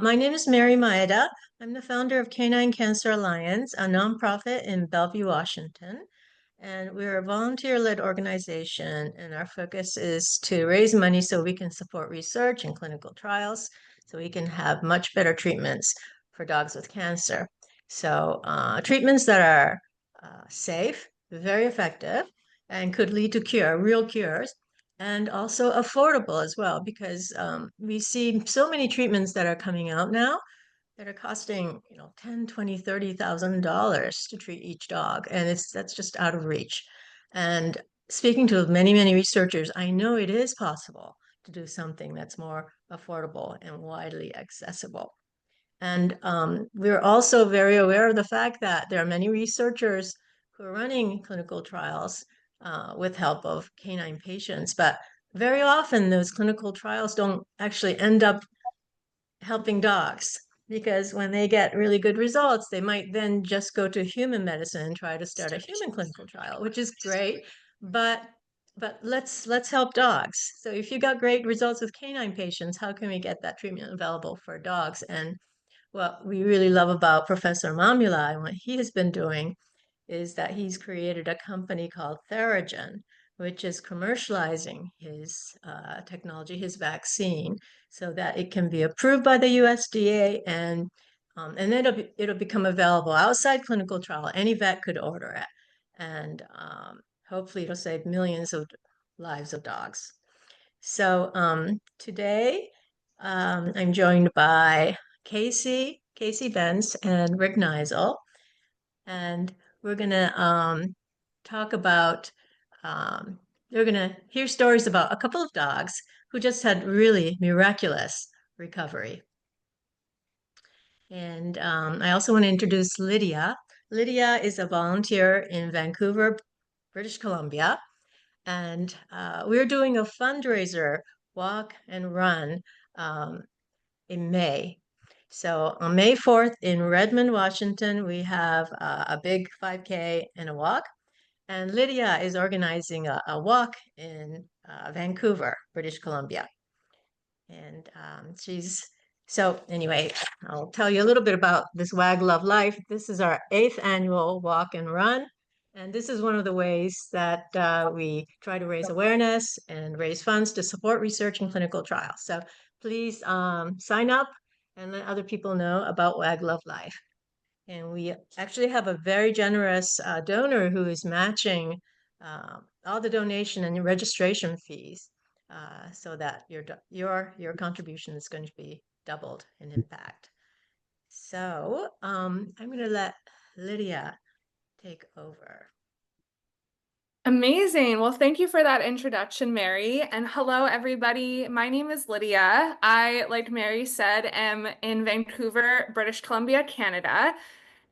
My name is Mary Maeda. I'm the founder of Canine Cancer Alliance, a nonprofit in Bellevue, Washington. And we're a volunteer-led organization, and our focus is to raise money so we can support research and clinical trials, so we can have much better treatments for dogs with cancer. So treatments that are safe, very effective, and could lead to real cures, and also affordable as well, because we see so many treatments that are coming out now that are costing, 10, 20, $30,000 to treat each dog. And that's just out of reach. And speaking to many, many researchers, I know it is possible to do something that's more affordable and widely accessible. And we're also very aware of the fact that there are many researchers who are running clinical trials with help of canine patients, but very often those clinical trials don't actually end up helping dogs, because when they get really good results, they might then just go to human medicine and try to start a human clinical trial, which is great, but let's help dogs. So if you got great results with canine patients, how can we get that treatment available for dogs? And what we really love about Professor Mamula and what he has been doing is that he's created a company called Theragen, which is commercializing his technology, his vaccine, so that it can be approved by the USDA, and then it'll become available outside clinical trial. Any vet could order it, and hopefully it'll save millions of lives of dogs. So today I'm joined by Casey Benz and Rick Neisel, and we're gonna talk about we're gonna hear stories about a couple of dogs who just had really miraculous recovery. And I also want to introduce Lydia. Lydia is a volunteer in Vancouver, British Columbia, and we're doing a fundraiser walk and run in May. So on May 4th in Redmond, Washington, we have a big 5K and a walk. And Lydia is organizing a walk in Vancouver, British Columbia. And so anyway, I'll tell you a little bit about this WAG Love Life. This is our 8th annual walk and run. And this is one of the ways that we try to raise awareness and raise funds to support research and clinical trials. So please sign up and let other people know about WAG Love Life. And we actually have a very generous donor who is matching all the donation and registration fees, so that your contribution is going to be doubled in impact. So I'm going to let Lydia take over. Amazing. Well, thank you for that introduction, Mary. And hello, everybody. My name is Lydia. I, like Mary said, am in Vancouver, British Columbia, Canada.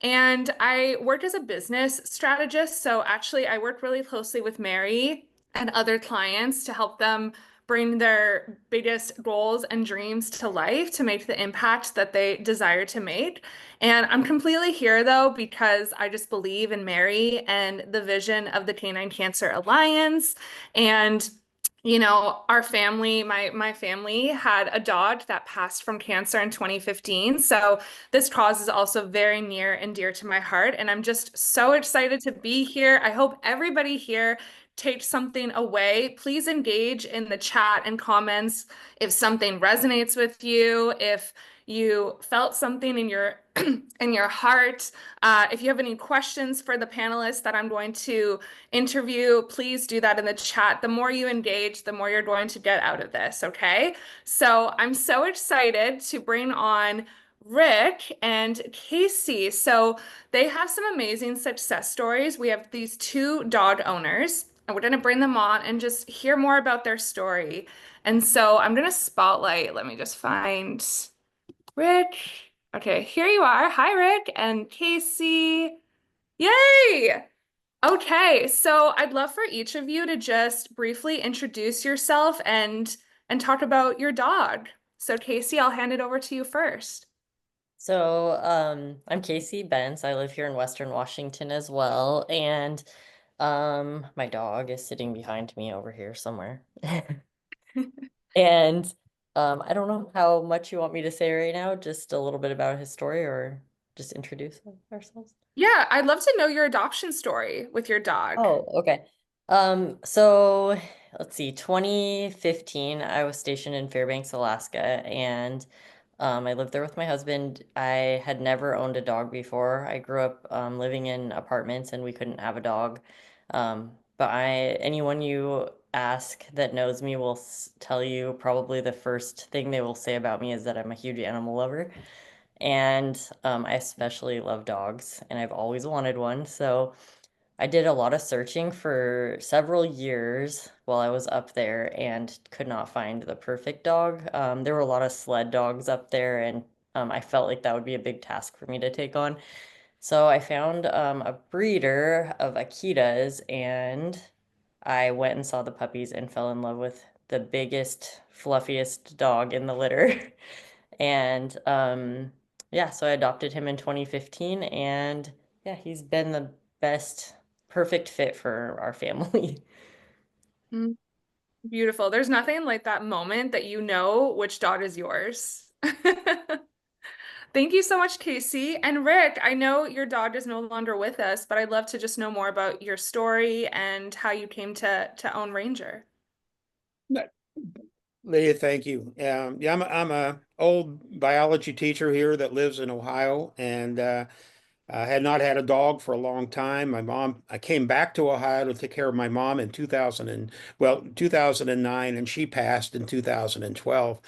And I work as a business strategist. So actually, I work really closely with Mary and other clients to help them bring their biggest goals and dreams to life to make the impact that they desire to make. And I'm completely here though, because I just believe in Mary and the vision of the Canine Cancer Alliance. And our family, my family had a dog that passed from cancer in 2015. So this cause is also very near and dear to my heart. And I'm just so excited to be here. I hope everybody here takes something away. Please engage in the chat and comments if something resonates with you, if you felt something in your in your heart. If you have any questions for the panelists that I'm going to interview, please do that in the chat. The more you engage, the more you're going to get out of this, okay? So I'm so excited to bring on Rick and Casey. So they have some amazing success stories. We have these two dog owners, and we're going to bring them on and just hear more about their story. And so I'm going to spotlight. Let me just find Rick. Okay, here you are. Hi, Rick and Casey. Yay! Okay, so I'd love for each of you to just briefly introduce yourself and talk about your dog. So Casey, I'll hand it over to you first. So, I'm Casey Benz. I live here in Western Washington as well, and my dog is sitting behind me over here somewhere. And I don't know how much you want me to say right now, just a little bit about his story or just introduce ourselves. Yeah, I'd love to know your adoption story with your dog. Oh, okay. So let's see, 2015, I was stationed in Fairbanks, Alaska, and I lived there with my husband. I had never owned a dog before. I grew up living in apartments and we couldn't have a dog. But anyone you ask that knows me will tell you probably the first thing they will say about me is that I'm a huge animal lover. And I especially love dogs, and I've always wanted one. So I did a lot of searching for several years while I was up there and could not find the perfect dog. There were a lot of sled dogs up there, and I felt like that would be a big task for me to take on. So I found a breeder of Akitas, and I went and saw the puppies and fell in love with the biggest, fluffiest dog in the litter. And yeah, so I adopted him in 2015, and yeah, he's been the best, perfect fit for our family. Mm, beautiful. There's nothing like that moment that you know which dog is yours. Thank you so much, Casey. And Rick, I know your dog is no longer with us, but I'd love to just know more about your story and how you came to own Ranger. Lydia, thank you. Yeah, I'm a old biology teacher here that lives in Ohio, and I had not had a dog for a long time. I came back to Ohio to take care of my mom in 2009, and she passed in 2012.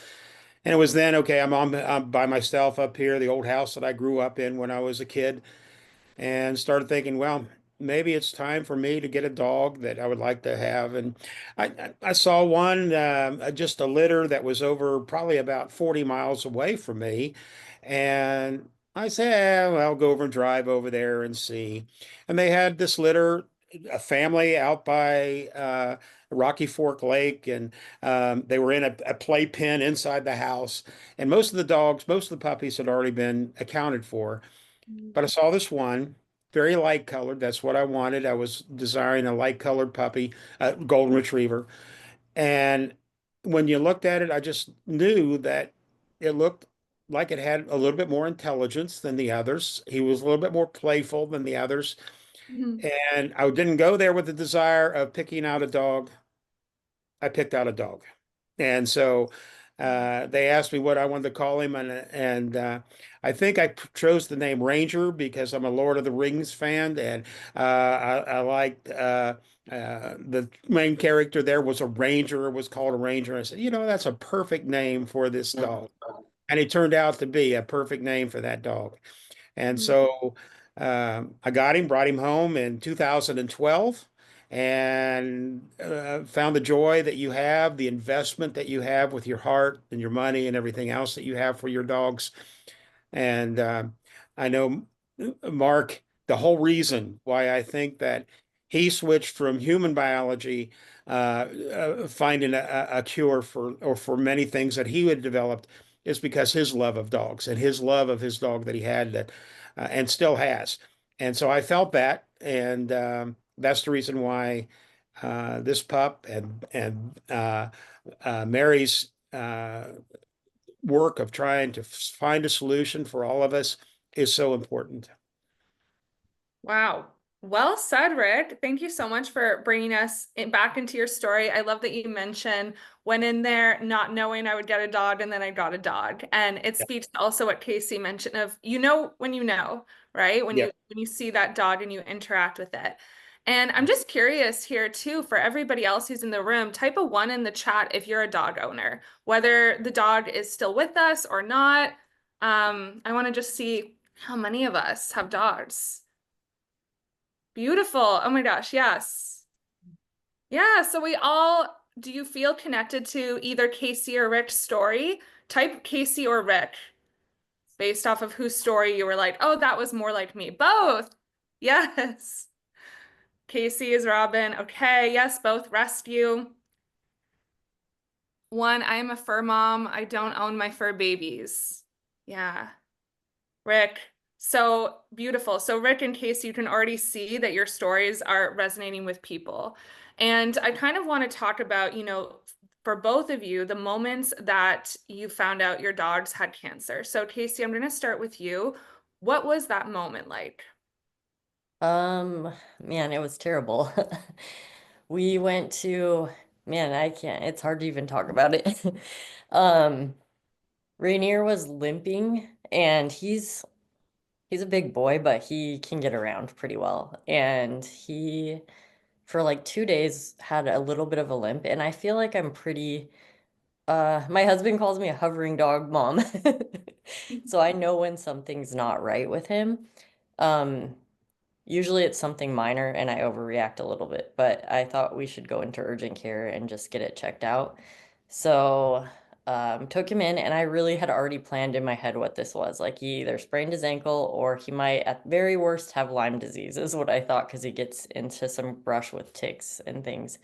And it was then, okay, I'm by myself up here, the old house that I grew up in when I was a kid, and started thinking, well, maybe it's time for me to get a dog that I would like to have. And I saw one, just a litter that was over probably about 40 miles away from me. And I said, well, I'll go over and drive over there and see. And they had this litter, a family out by Rocky Fork Lake, and they were in a play pen inside the house. And most of the puppies had already been accounted for. But I saw this one, very light colored. That's what I wanted. I was desiring a light colored puppy, a golden retriever. And when you looked at it, I just knew that it looked like it had a little bit more intelligence than the others. He was a little bit more playful than the others. Mhm. And I didn't go there with the desire of picking out a dog. I picked out a dog. And so they asked me what I wanted to call him, and I think I chose the name Ranger because I'm a Lord of the Rings fan, and I liked the main character there was a ranger, was called a ranger. I said, that's a perfect name for this dog, and it turned out to be a perfect name for that dog. And Mhm. so I got him, brought him home in 2012, and found the joy that you have, the investment that you have with your heart and your money and everything else that you have for your dogs. And I know Mark, the whole reason why I think that he switched from human biology, finding a cure for many things that he had developed, is because his love of dogs and his love of his dog that he had that and still has. And so I felt that, and that's the reason why this pup and Mary's work of trying to find a solution for all of us is so important. Wow. Well said, Rick. Thank you so much for bringing us back into your story. I love that you mentioned went in there not knowing I would get a dog and then I got a dog. And it Yeah. speaks to also what Casey mentioned of when you know, right? When Yeah. you see that dog and you interact with it. And I'm just curious here too, for everybody else who's in the room, type a 1 in the chat if you're a dog owner, whether the dog is still with us or not. I want to just see how many of us have dogs. Beautiful. Oh my gosh, yes. Yeah, so do you feel connected to either Casey or Rick's story? Type Casey or Rick based off of whose story you were like, oh, that was more like me. Both. Yes. Casey is Robin. Okay, yes, both rescue. 1, I am a fur mom. I don't own my fur babies. Yeah. Rick, so beautiful. So Rick and Casey, you can already see that your stories are resonating with people. And I kind of want to talk about, for both of you, the moments that you found out your dogs had cancer. So Casey, I'm going to start with you. What was that moment like? Man, it was terrible. We went to, man, I can't, it's hard to even talk about it. Um, Rainier was limping and he's a big boy, but he can get around pretty well. And he, for like 2 days, had a little bit of a limp. And I feel like I'm pretty, my husband calls me a hovering dog mom. So I know when something's not right with him. Um, Usually it's something minor and I overreact a little bit, but I thought we should go into urgent care and just get it checked out. So, took him in and I really had already planned in my head what this was. Like he either sprained his ankle or he might at very worst have Lyme disease is what I thought because he gets into some brush with ticks and things.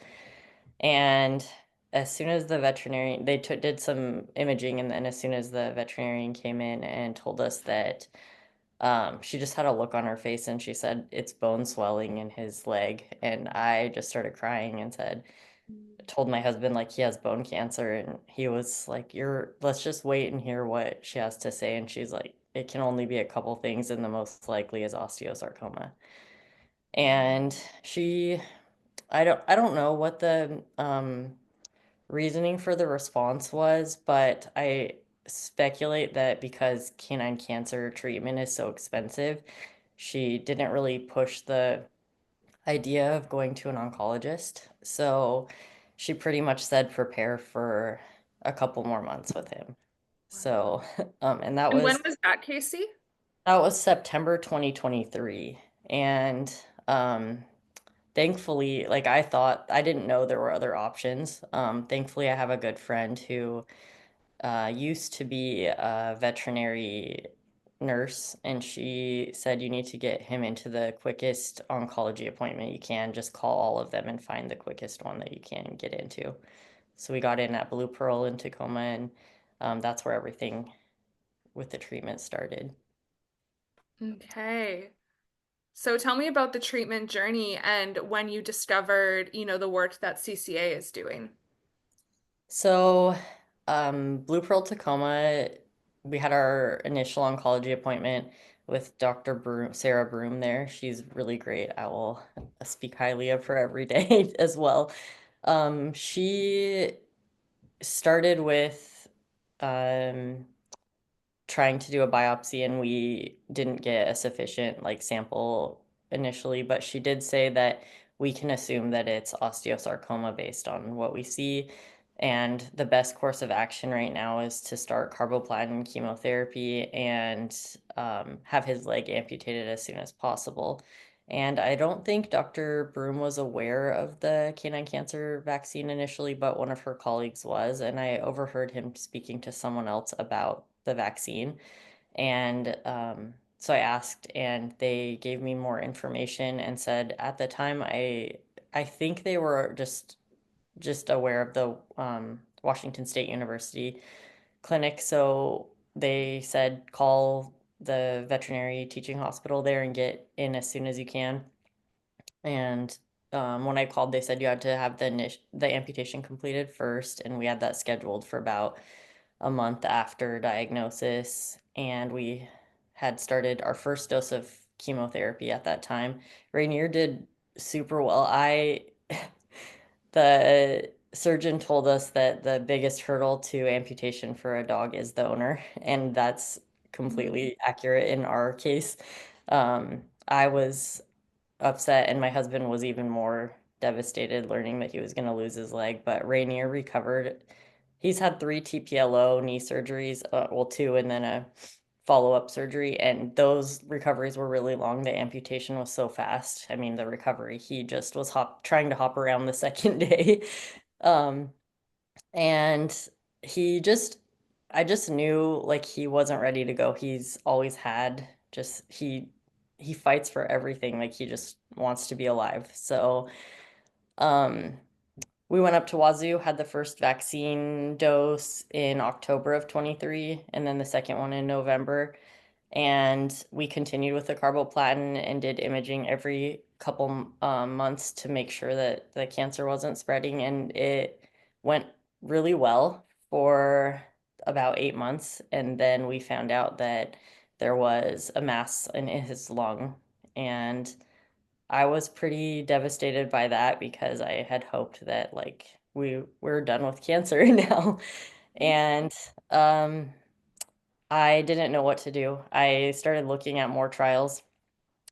And as soon as the veterinarian, they did some imaging and then as soon as the veterinarian came in and told us that she just had a look on her face and she said, it's bone swelling in his leg. And I just started crying and told my husband like he has bone cancer. And he was like, let's just wait and hear what she has to say. And she's like, it can only be a couple things and the most likely is osteosarcoma. And I don't know what the reasoning for the response was, but I speculate that because canine cancer treatment is so expensive, she didn't really push the idea of going to an oncologist. So she pretty much said prepare for a couple more months with him. So, and And when was that, Casey? that was September 2023. And thankfully, like I didn't know there were other options. Thankfully, I have a good friend who used to be a veterinary nurse, and she said you need to get him into the quickest oncology appointment you can. Just call all of them and find the quickest one that you can get into. So we got in at Blue Pearl in Tacoma, and that's where everything with the treatment started. Okay. So tell me about the treatment journey and when you discovered, the work that CCA is doing. So, Blue Pearl Tacoma, we had our initial oncology appointment with Dr. Broom, Sarah Broom there. She's really great. I will speak highly of her every day as well. She started with trying to do a biopsy and we didn't get a sufficient like sample initially, but she did say that we can assume that it's osteosarcoma based on what we see. And the best course of action right now is to start carboplatin chemotherapy and have his leg amputated as soon as possible. And I don't think Dr. Broom was aware of the canine cancer vaccine initially, but one of her colleagues was. And I overheard him speaking to someone else about the vaccine. And so I asked, and they gave me more information and said at the time I think they were just aware of the Washington State University clinic. So they said call the veterinary teaching hospital there and get in as soon as you can. And when I called, they said you had to have the amputation completed first, and we had that scheduled for about a month after diagnosis, and we had started our first dose of chemotherapy at that time. Rainier did super well. The surgeon told us that the biggest hurdle to amputation for a dog is the owner, and that's completely accurate in our case. I was upset, and my husband was even more devastated learning that he was going to lose his leg. But Rainier recovered. He's had 3 TPLO knee surgeries, well, 2, and then a follow-up surgery, and those recoveries were really long. The amputation was so fast. I mean, the recovery, he just was trying to hop around the second day. And I just knew like he wasn't ready to go. He's always had just he fights for everything. Like he just wants to be alive. So we went up to Wazoo, had the first vaccine dose in October of 23, and then the second one in November. And we continued with the carboplatin and did imaging every couple months to make sure that the cancer wasn't spreading. And it went really well for about 8 months, and then we found out that there was a mass in his lung, and I was pretty devastated by that because I had hoped that like we're done with cancer now. And I didn't know what to do. I started looking at more trials.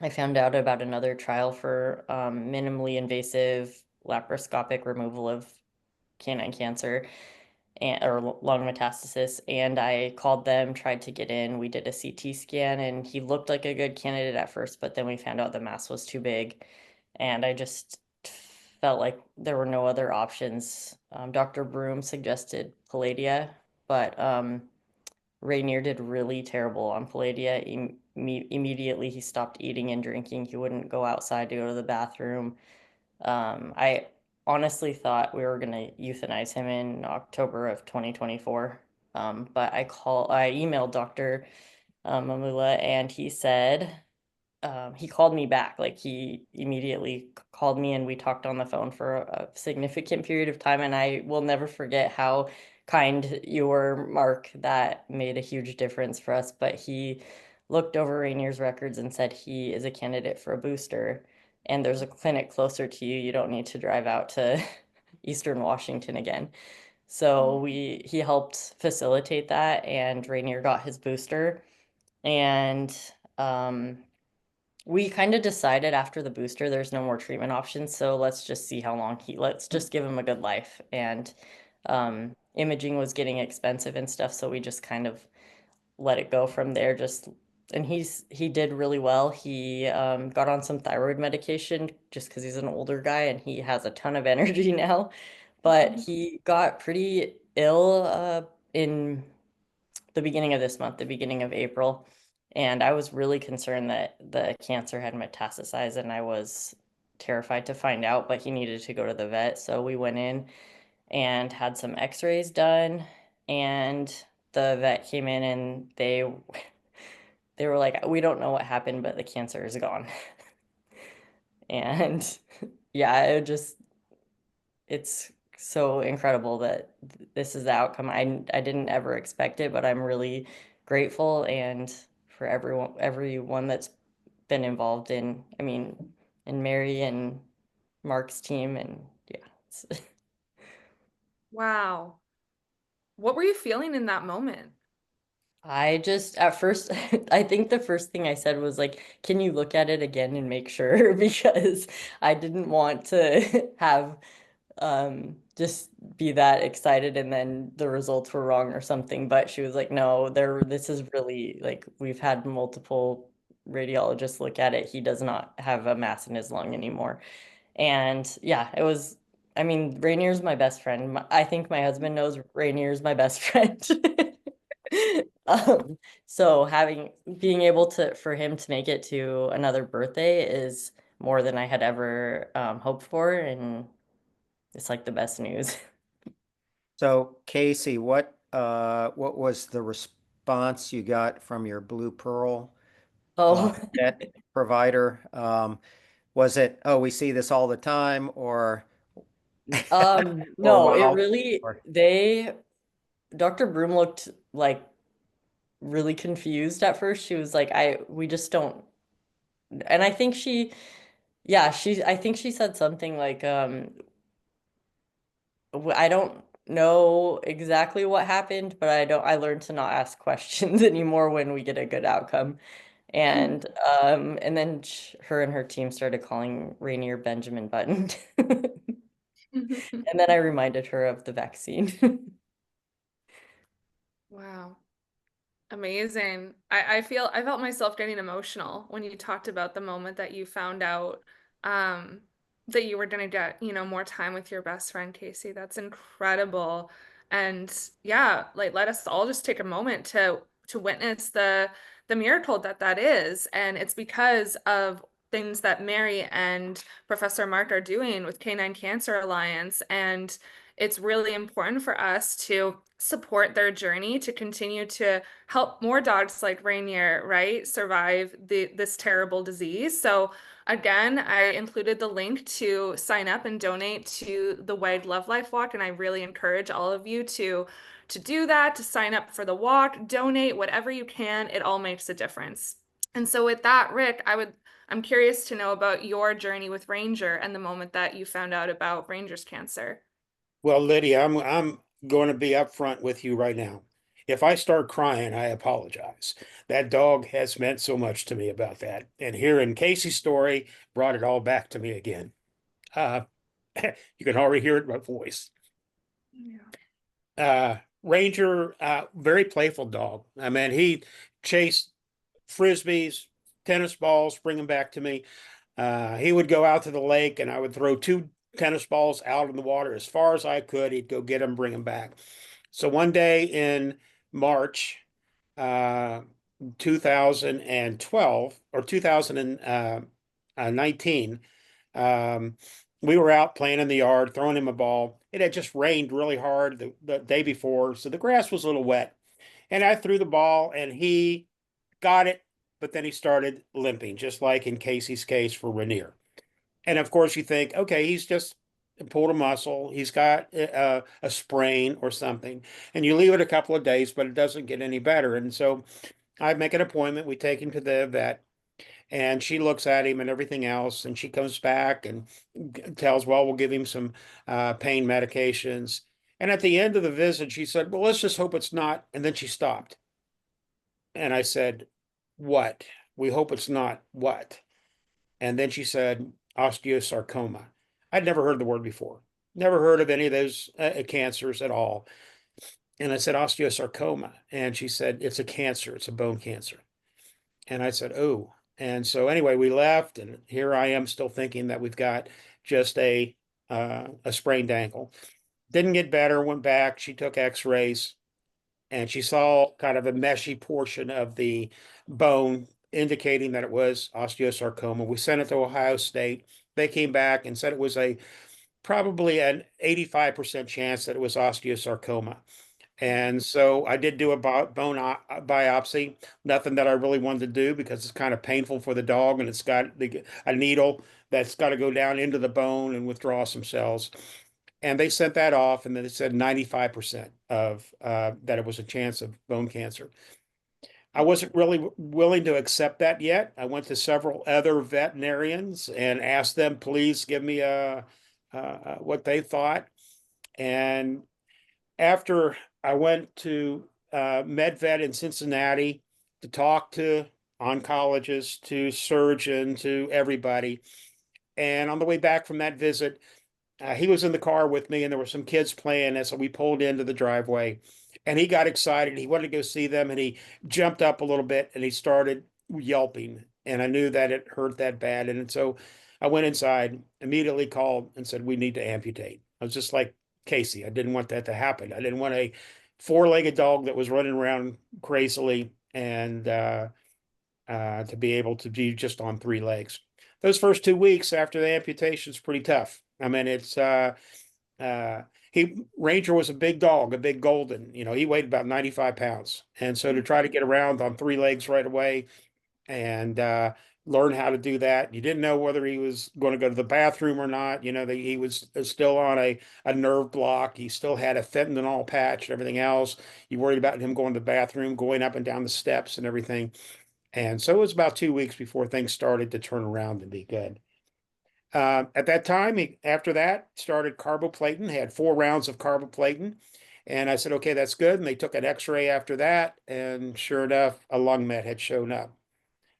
I found out about another trial for minimally invasive laparoscopic removal of canine cancer or lung metastasis, and I called them, tried to get in. We did a CT scan, and he looked like a good candidate at first, but then we found out the mass was too big, and I just felt like there were no other options. Dr. Broom suggested Palladia, but Rainier did really terrible on Palladia. Immediately, he stopped eating and drinking. He wouldn't go outside to go to the bathroom. I honestly thought we were going to euthanize him in October of 2024. But I emailed Dr. Mamula, and he said, he called me back. Like, he immediately called me, and we talked on the phone for a significant period of time. And I will never forget how kind you were, Mark. That made a huge difference for us. But he looked over Rainier's records and said he is a candidate for a booster, and there's a clinic closer to you. You don't need to drive out to Eastern Washington again. So he helped facilitate that, and Rainier got his booster. And we kind of decided after the booster there's no more treatment options, so let's just see how long let's just give him a good life. And imaging was getting expensive and stuff, so we just kind of let it go from there. And he did really well. He got on some thyroid medication just because he's an older guy, and he has a ton of energy now. But he got pretty ill in the beginning of this month, the beginning of April. And I was really concerned that the cancer had metastasized, and I was terrified to find out, but he needed to go to the vet. So we went in and had some x-rays done, and the vet came in, and they were like, we don't know what happened, but the cancer is gone. And yeah, it's so incredible that this is the outcome. I didn't ever expect it, but I'm really grateful, and for everyone that's been involved in, I mean, and Mary and Mark's team, and yeah. Wow. What were you feeling in that moment? I just, at first, I think the first thing I said was like, can you look at it again and make sure? Because I didn't want to have just be that excited and then the results were wrong or something. But she was like, no, this is really, like, we've had multiple radiologists look at it. He does not have a mass in his lung anymore. And yeah, I mean, Rainier's my best friend. I think my husband knows Rainier's my best friend. So being able for him to make it to another birthday is more than I had ever hoped for, and it's like the best news. So Casey, what was the response you got from your Blue Pearl Oh, vet provider? Was it, oh, we see this all the time, or no, it wow, really, or Dr. Broom looked like really confused at first. She was like, we just don't, and I think I think she said something like, I don't know exactly what happened, but I learned to not ask questions anymore when we get a good outcome. And then her and her team started calling Rainier Benjamin Button. And then I reminded her of the vaccine. Wow. Amazing. I felt myself getting emotional when you talked about the moment that you found out that you were gonna get, more time with your best friend, Casey. That's incredible. And yeah, like let us all just take a moment to witness the miracle that is. And it's because of things that Mary and Professor Mark are doing with Canine Cancer Alliance. And it's really important for us to support their journey to continue to help more dogs like Rainier, right, survive this terrible disease. So again, I included the link to sign up and donate to the WAG Love Life Walk, and I really encourage all of you to do that, to sign up for the walk, donate whatever you can. It all makes a difference. And so with that, Rick, I'm curious to know about your journey with Ranger and the moment that you found out about Ranger's cancer. Well, Lydia, I'm going to be upfront with you right now. If I start crying, I apologize. That dog has meant so much to me about that. And hearing Casey's story brought it all back to me again. You can already hear it in my voice. Ranger, very playful dog. I mean, he chased frisbees, tennis balls, bring them back to me. He would go out to the lake and I would throw 2 tennis balls out in the water as far as I could. He'd go get them, bring them back. So one day in March, 2012 or 2019, we were out playing in the yard, throwing him a ball. It had just rained really hard the day before, so the grass was a little wet. And I threw the ball and he got it, but then he started limping, just like in Casey's case for Rainier. And of course, you think, okay, he's just pulled a muscle, he's got a sprain or something, and you leave it a couple of days, but it doesn't get any better. And so I make an appointment, we take him to the vet, and she looks at him and everything else, and she comes back and tells, well, we'll give him some pain medications. And at the end of the visit, she said, well, let's just hope it's not. And then she stopped. And I said, what? We hope it's not what? And then she said, osteosarcoma. I'd never heard the word before, never heard of any of those cancers at all. And I said, osteosarcoma. And she said, it's a cancer, it's a bone cancer. And I said, oh. And so anyway, we left, and here I am still thinking that we've got just a sprained ankle. Didn't get better, went back, she took x-rays, and she saw kind of a meshy portion of the bone indicating that it was osteosarcoma. We sent it to Ohio State. They came back and said it was probably an 85% chance that it was osteosarcoma. And so I did do a bone biopsy, nothing that I really wanted to do because it's kind of painful for the dog, and it's got a needle that's got to go down into the bone and withdraw some cells. And they sent that off, and then it said 95% of that it was a chance of bone cancer. I wasn't really willing to accept that yet. I went to several other veterinarians and asked them, please give me what they thought. And after I went to MedVet in Cincinnati to talk to oncologists, to surgeon, to everybody. And on the way back from that visit, he was in the car with me, and there were some kids playing, and so we pulled into the driveway, and he got excited. He wanted to go see them, and he jumped up a little bit, and he started yelping, and I knew that it hurt that bad. And so I went inside, immediately called and said, we need to amputate. I was just like Casey. I didn't want that to happen. I didn't want a 4-legged dog that was running around crazily and to be able to be just on 3 legs. Those first 2 weeks after the amputation is pretty tough. I mean, it's Ranger was a big dog, a big golden. You know, he weighed about 95 pounds, and so to try to get around on 3 legs right away and learn how to do that, you didn't know whether he was going to go to the bathroom or not. You know, he was still on a nerve block. He still had a fentanyl patch and everything else. You worried about him going to the bathroom, going up and down the steps and everything. And so it was about 2 weeks before things started to turn around and be good. At that time, after that, started carboplatin, had 4 rounds of carboplatin. And I said, okay, that's good. And they took an x-ray after that. And sure enough, a lung met had shown up.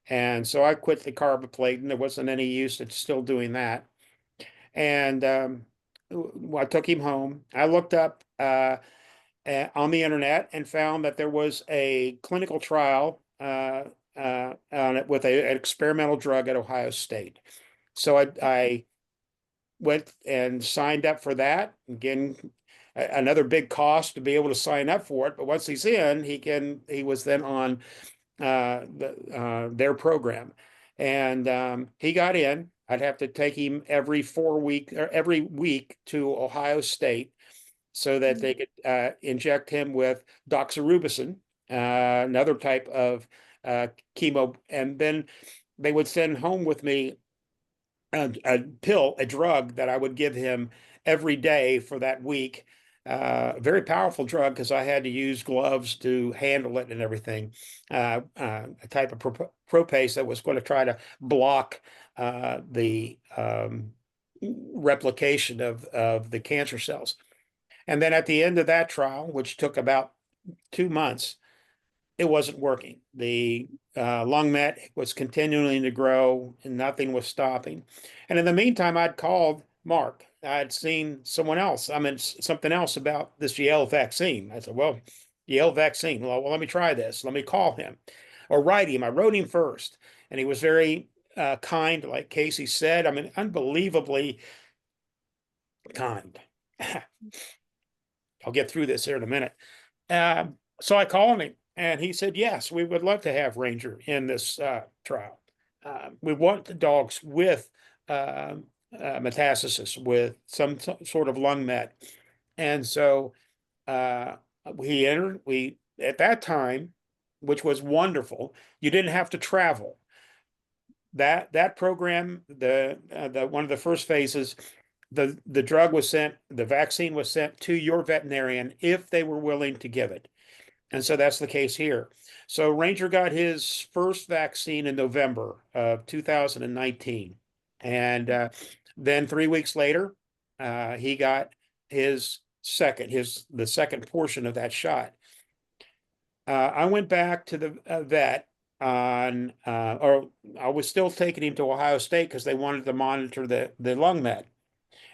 And so I quit the carboplatin. There wasn't any use in still doing that. And I took him home. I looked up on the internet and found that there was a clinical trial on it with an experimental drug at Ohio State. So I went and signed up for that. Again, another big cost to be able to sign up for it. But once he's in, he was then on their program. And he got in. I'd have to take him every 4 weeks or every week to Ohio State. so that they could inject him with doxorubicin, another type of chemo, and then they would send home with me a pill, a drug that I would give him every day for that week. Very powerful drug because I had to use gloves to handle it and everything. A type of propase that was going to try to block the replication of the cancer cells. And then at the end of that trial, which took about 2 months, it wasn't working. The lung met was continuing to grow and nothing was stopping. And in the meantime, I'd called Mark. I'd seen someone else, something else about this Yale vaccine. I said, well, Yale vaccine. Well, let me try this. Let me call him or write him. I wrote him first, and he was very kind, like Casey said. Unbelievably kind. I'll get through this here in a minute. So I called him and he said, yes, we would love to have Rainier in this trial. We want the dogs with metastasis, with some sort of lung met. And so we at that time, which was wonderful, you didn't have to travel. That program, the one of the first phases, the drug was sent, the vaccine was sent to your veterinarian if they were willing to give it. And so that's the case here. So Rainier got his first vaccine in November of 2019. And then 3 weeks later, he got his the second portion of that shot. I went back to the vet or I was still taking him to Ohio State because they wanted to monitor the lung met.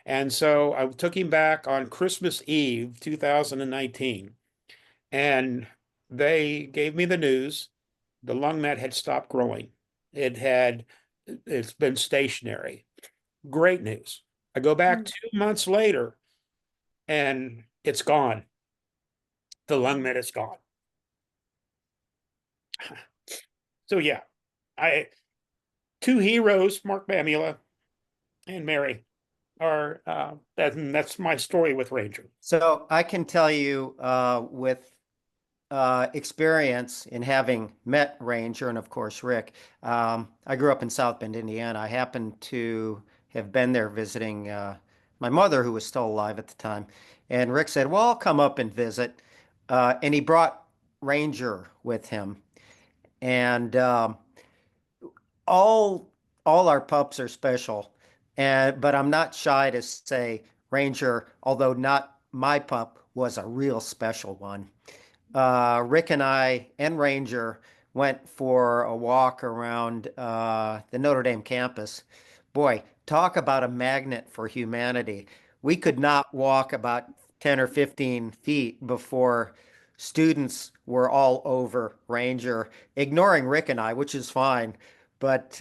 And so I took him back on Christmas Eve, 2019, and they gave me the news. The lung met had stopped growing. It's been stationary. Great news. I go back 2 months later and it's gone. The lung met is gone. So yeah, two heroes, Mark Mamula and Mary, are that's my story with Rainier. So I can tell you with experience in having met Rainier and of course Rick. I grew up in South Bend, Indiana. I happened to have been there visiting my mother, who was still alive at the time. And Rick said, well, I'll come up and visit. And he brought Rainier with him. And all our pups are special. But I'm not shy to say Rainier, although not my pup, was a real special one. Rick and I and Rainier went for a walk around the Notre Dame campus. Boy, talk about a magnet for humanity. We could not walk about 10 or 15 feet before students were all over Rainier, ignoring Rick and I, which is fine. But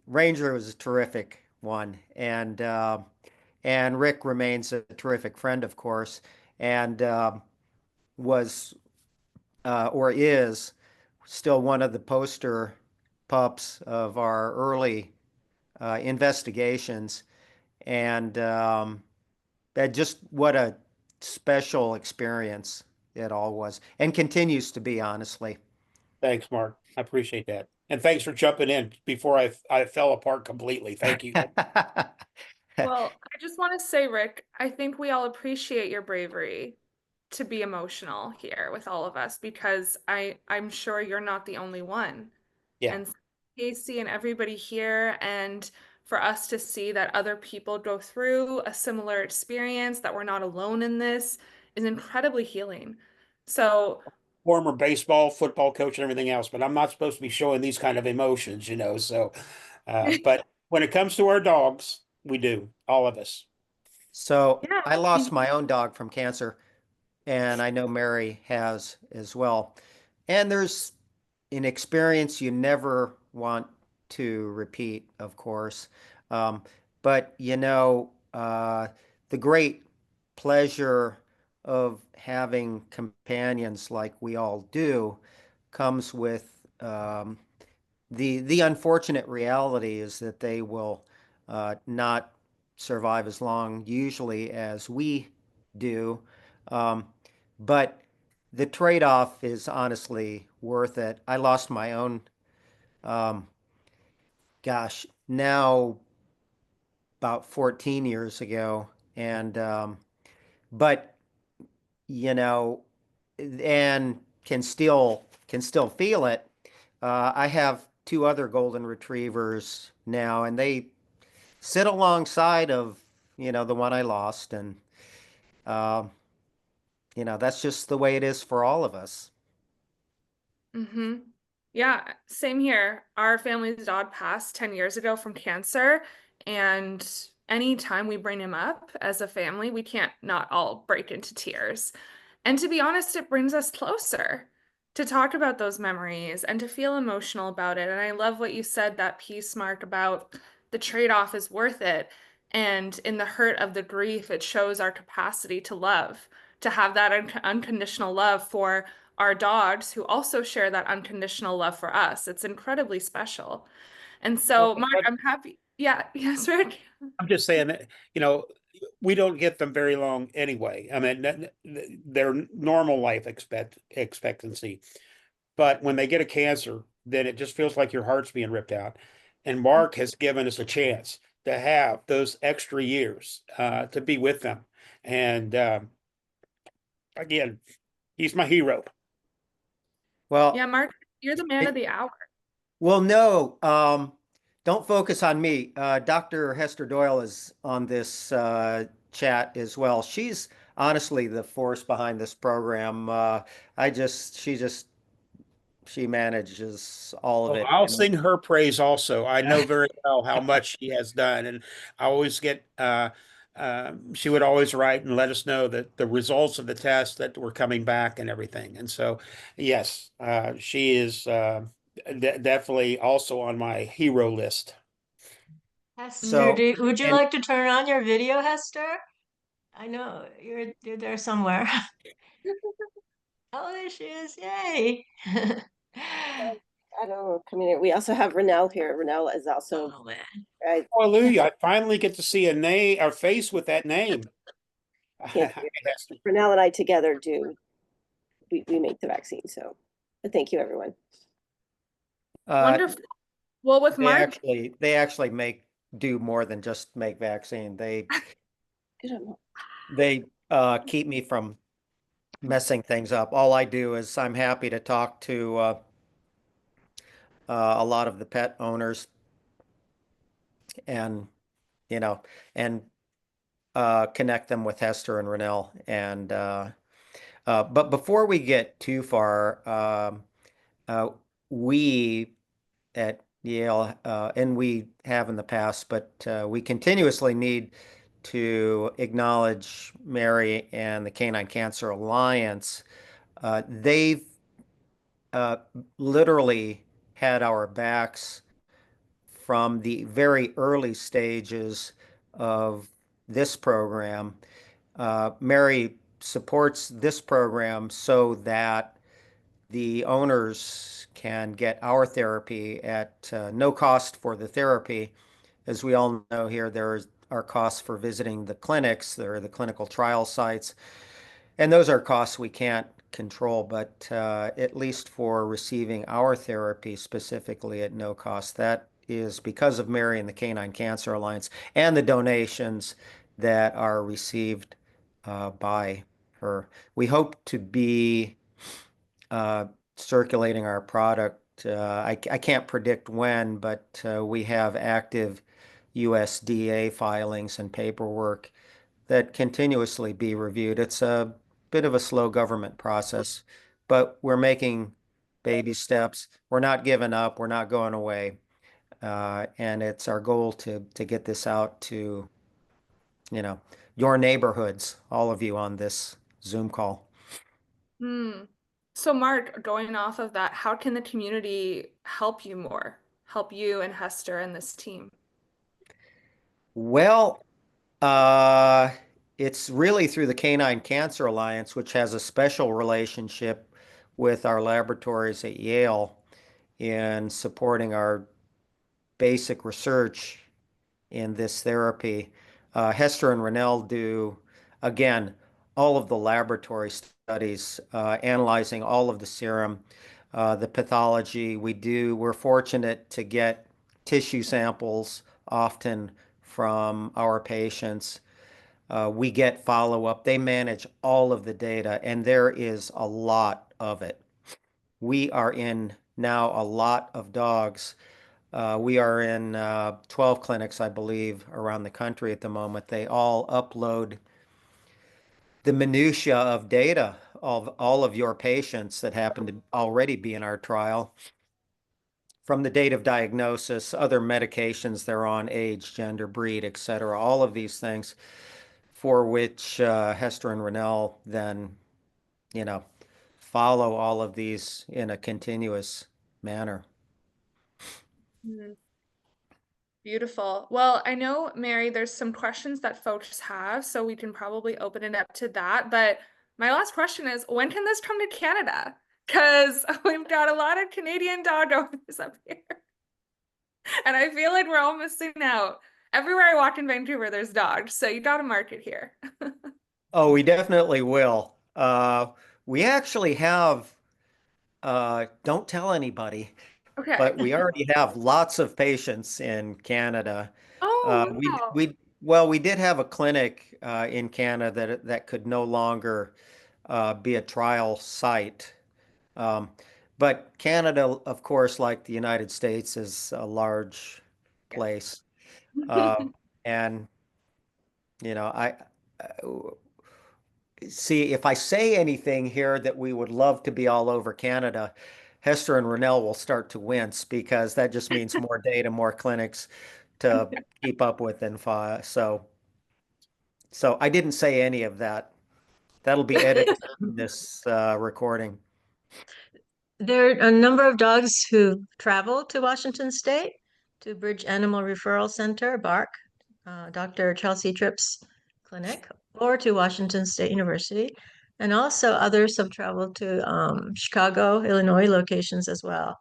Rainier was a terrific one. And Rick remains a terrific friend, of course. And was or is still one of the poster pups of our early investigations. And that just what a special experience it all was and continues to be, honestly. Thanks, Mark. I appreciate that. And thanks for jumping in before I fell apart completely. Thank you. Well, I just want to say, Rick, I think we all appreciate your bravery to be emotional here with all of us because I'm sure you're not the only one. Yeah. And Casey and everybody here, and for us to see that other people go through a similar experience, that we're not alone in this, is incredibly healing. So Former baseball, football coach, and everything else, but I'm not supposed to be showing these kind of emotions, so but when it comes to our dogs, we do, all of us. So yeah, I lost my own dog from cancer, and I know Mary has as well. And there's an experience you never want to repeat, of course. But the great pleasure of having companions like we all do comes with the unfortunate reality is that they will not survive as long usually as we do. But the trade-off is honestly worth it. I lost my own, um, gosh, now about 14 years ago. And, but, you know, and can still feel it. I have two other golden retrievers now, and they sit alongside of, the one I lost. And, um, that's just the way it is for all of us. Mm-hmm. Yeah, same here. Our family's dog passed 10 years ago from cancer, and anytime we bring him up as a family, we can't not all break into tears. And to be honest, it brings us closer to talk about those memories and to feel emotional about it. And I love what you said, that piece, Mark, about the trade-off is worth it. And in the hurt of the grief, it shows our capacity to love, to have that unconditional love for our dogs who also share that unconditional love for us. It's incredibly special. And Well, so, Mark, I'm happy. Yeah, yes, Rick. I'm just saying that, we don't get them very long anyway. I mean, their normal life expectancy. But when they get a cancer, then it just feels like your heart's being ripped out. And Mark has given us a chance to have those extra years to be with them. And again, he's my hero. Well, Yeah, Mark, you're the man of the hour. well, no, don't focus on me. Dr. Hester Doyle is on this chat as well. She's honestly the force behind this program. She manages all of Well, it. I'll sing her praise also. I know very well how much she has done, and I always get. She would always write and let us know that the results of the test that were coming back and everything. And so, yes, she is definitely also on my hero list. Hester, So, would you and like to turn on your video, Hester? I know you're there somewhere. Oh, there she is. Yay. I don't know, community. We also have Renell here. Renell is also, Oh man. I Hallelujah! I finally get to see a face with that name. can't see it. Renell and I together we make the vaccine. So, but thank you, everyone. Wonderful. Well, with they Mark, actually do more than just make vaccine. They keep me from messing things up. All I do is I'm happy to talk to a lot of the pet owners and and connect them with Hester and Renell. And but before we get too far, we at Yale, and we have in the past, but we continuously need to acknowledge Mary and the Canine Cancer Alliance. They've literally had our backs from the very early stages of this program. Mary supports this program so that the owners can get our therapy at no cost for the therapy. As we all know here, there are costs for visiting the clinics, there are the clinical trial sites, and those are costs we can't control, but at least for receiving our therapy specifically at no cost. That is because of Mary and the Canine Cancer Alliance and the donations that are received by her. We hope to be circulating our product. I can't predict when, but we have active USDA filings and paperwork that continuously be reviewed. It's a bit of a slow government process, but we're making baby steps. We're not giving up. We're not going away. And it's our goal to get this out to, your neighborhoods, all of you on this Zoom call. So Mark, going off of that, how can the community help you more? Help you and Hester and this team? Well, it's really through the Canine Cancer Alliance, which has a special relationship with our laboratories at Yale in supporting our basic research in this therapy. Hester and Renell do, again, all of the laboratory studies, analyzing all of the serum, the pathology. We're fortunate to get tissue samples often from our patients. We get follow-up. They manage all of the data, and there is a lot of it. We are in now a lot of dogs. We are in 12 clinics, I believe, around the country at the moment. They all upload the minutia of data of all of your patients that happen to already be in our trial, from the date of diagnosis, other medications they're on, age, gender, breed, etc. All of these things for which Hester and Rennell then, follow all of these in a continuous manner. Mhm. Beautiful. Well, I know, Mary, there's some questions that folks have, so we can probably open it up to that. But my last question is, when can this come to Canada? Because we've got a lot of Canadian dog owners up here. And I feel like we're all missing out. Everywhere I walk in Vancouver, there's dogs. So you got a market here. Oh, we definitely will. We actually have, don't tell anybody, Okay. but we already have lots of patients in Canada. Oh, We wow. well, we did have a clinic in Canada that could no longer be a trial site. Um, but Canada, of course, like the United States, is a large place. And I see, if I say anything here that we would love to be all over Canada, Hester and Rennell will start to wince because that just means more data, more clinics to keep up with and file. So I didn't say any of that. That'll be edited in this recording. There are a number of dogs who travel to Washington State to Bridge Animal Referral Center, BARC, Dr. Chelsea Tripp's clinic, or to Washington State University. And also others have traveled to Chicago, Illinois locations as well.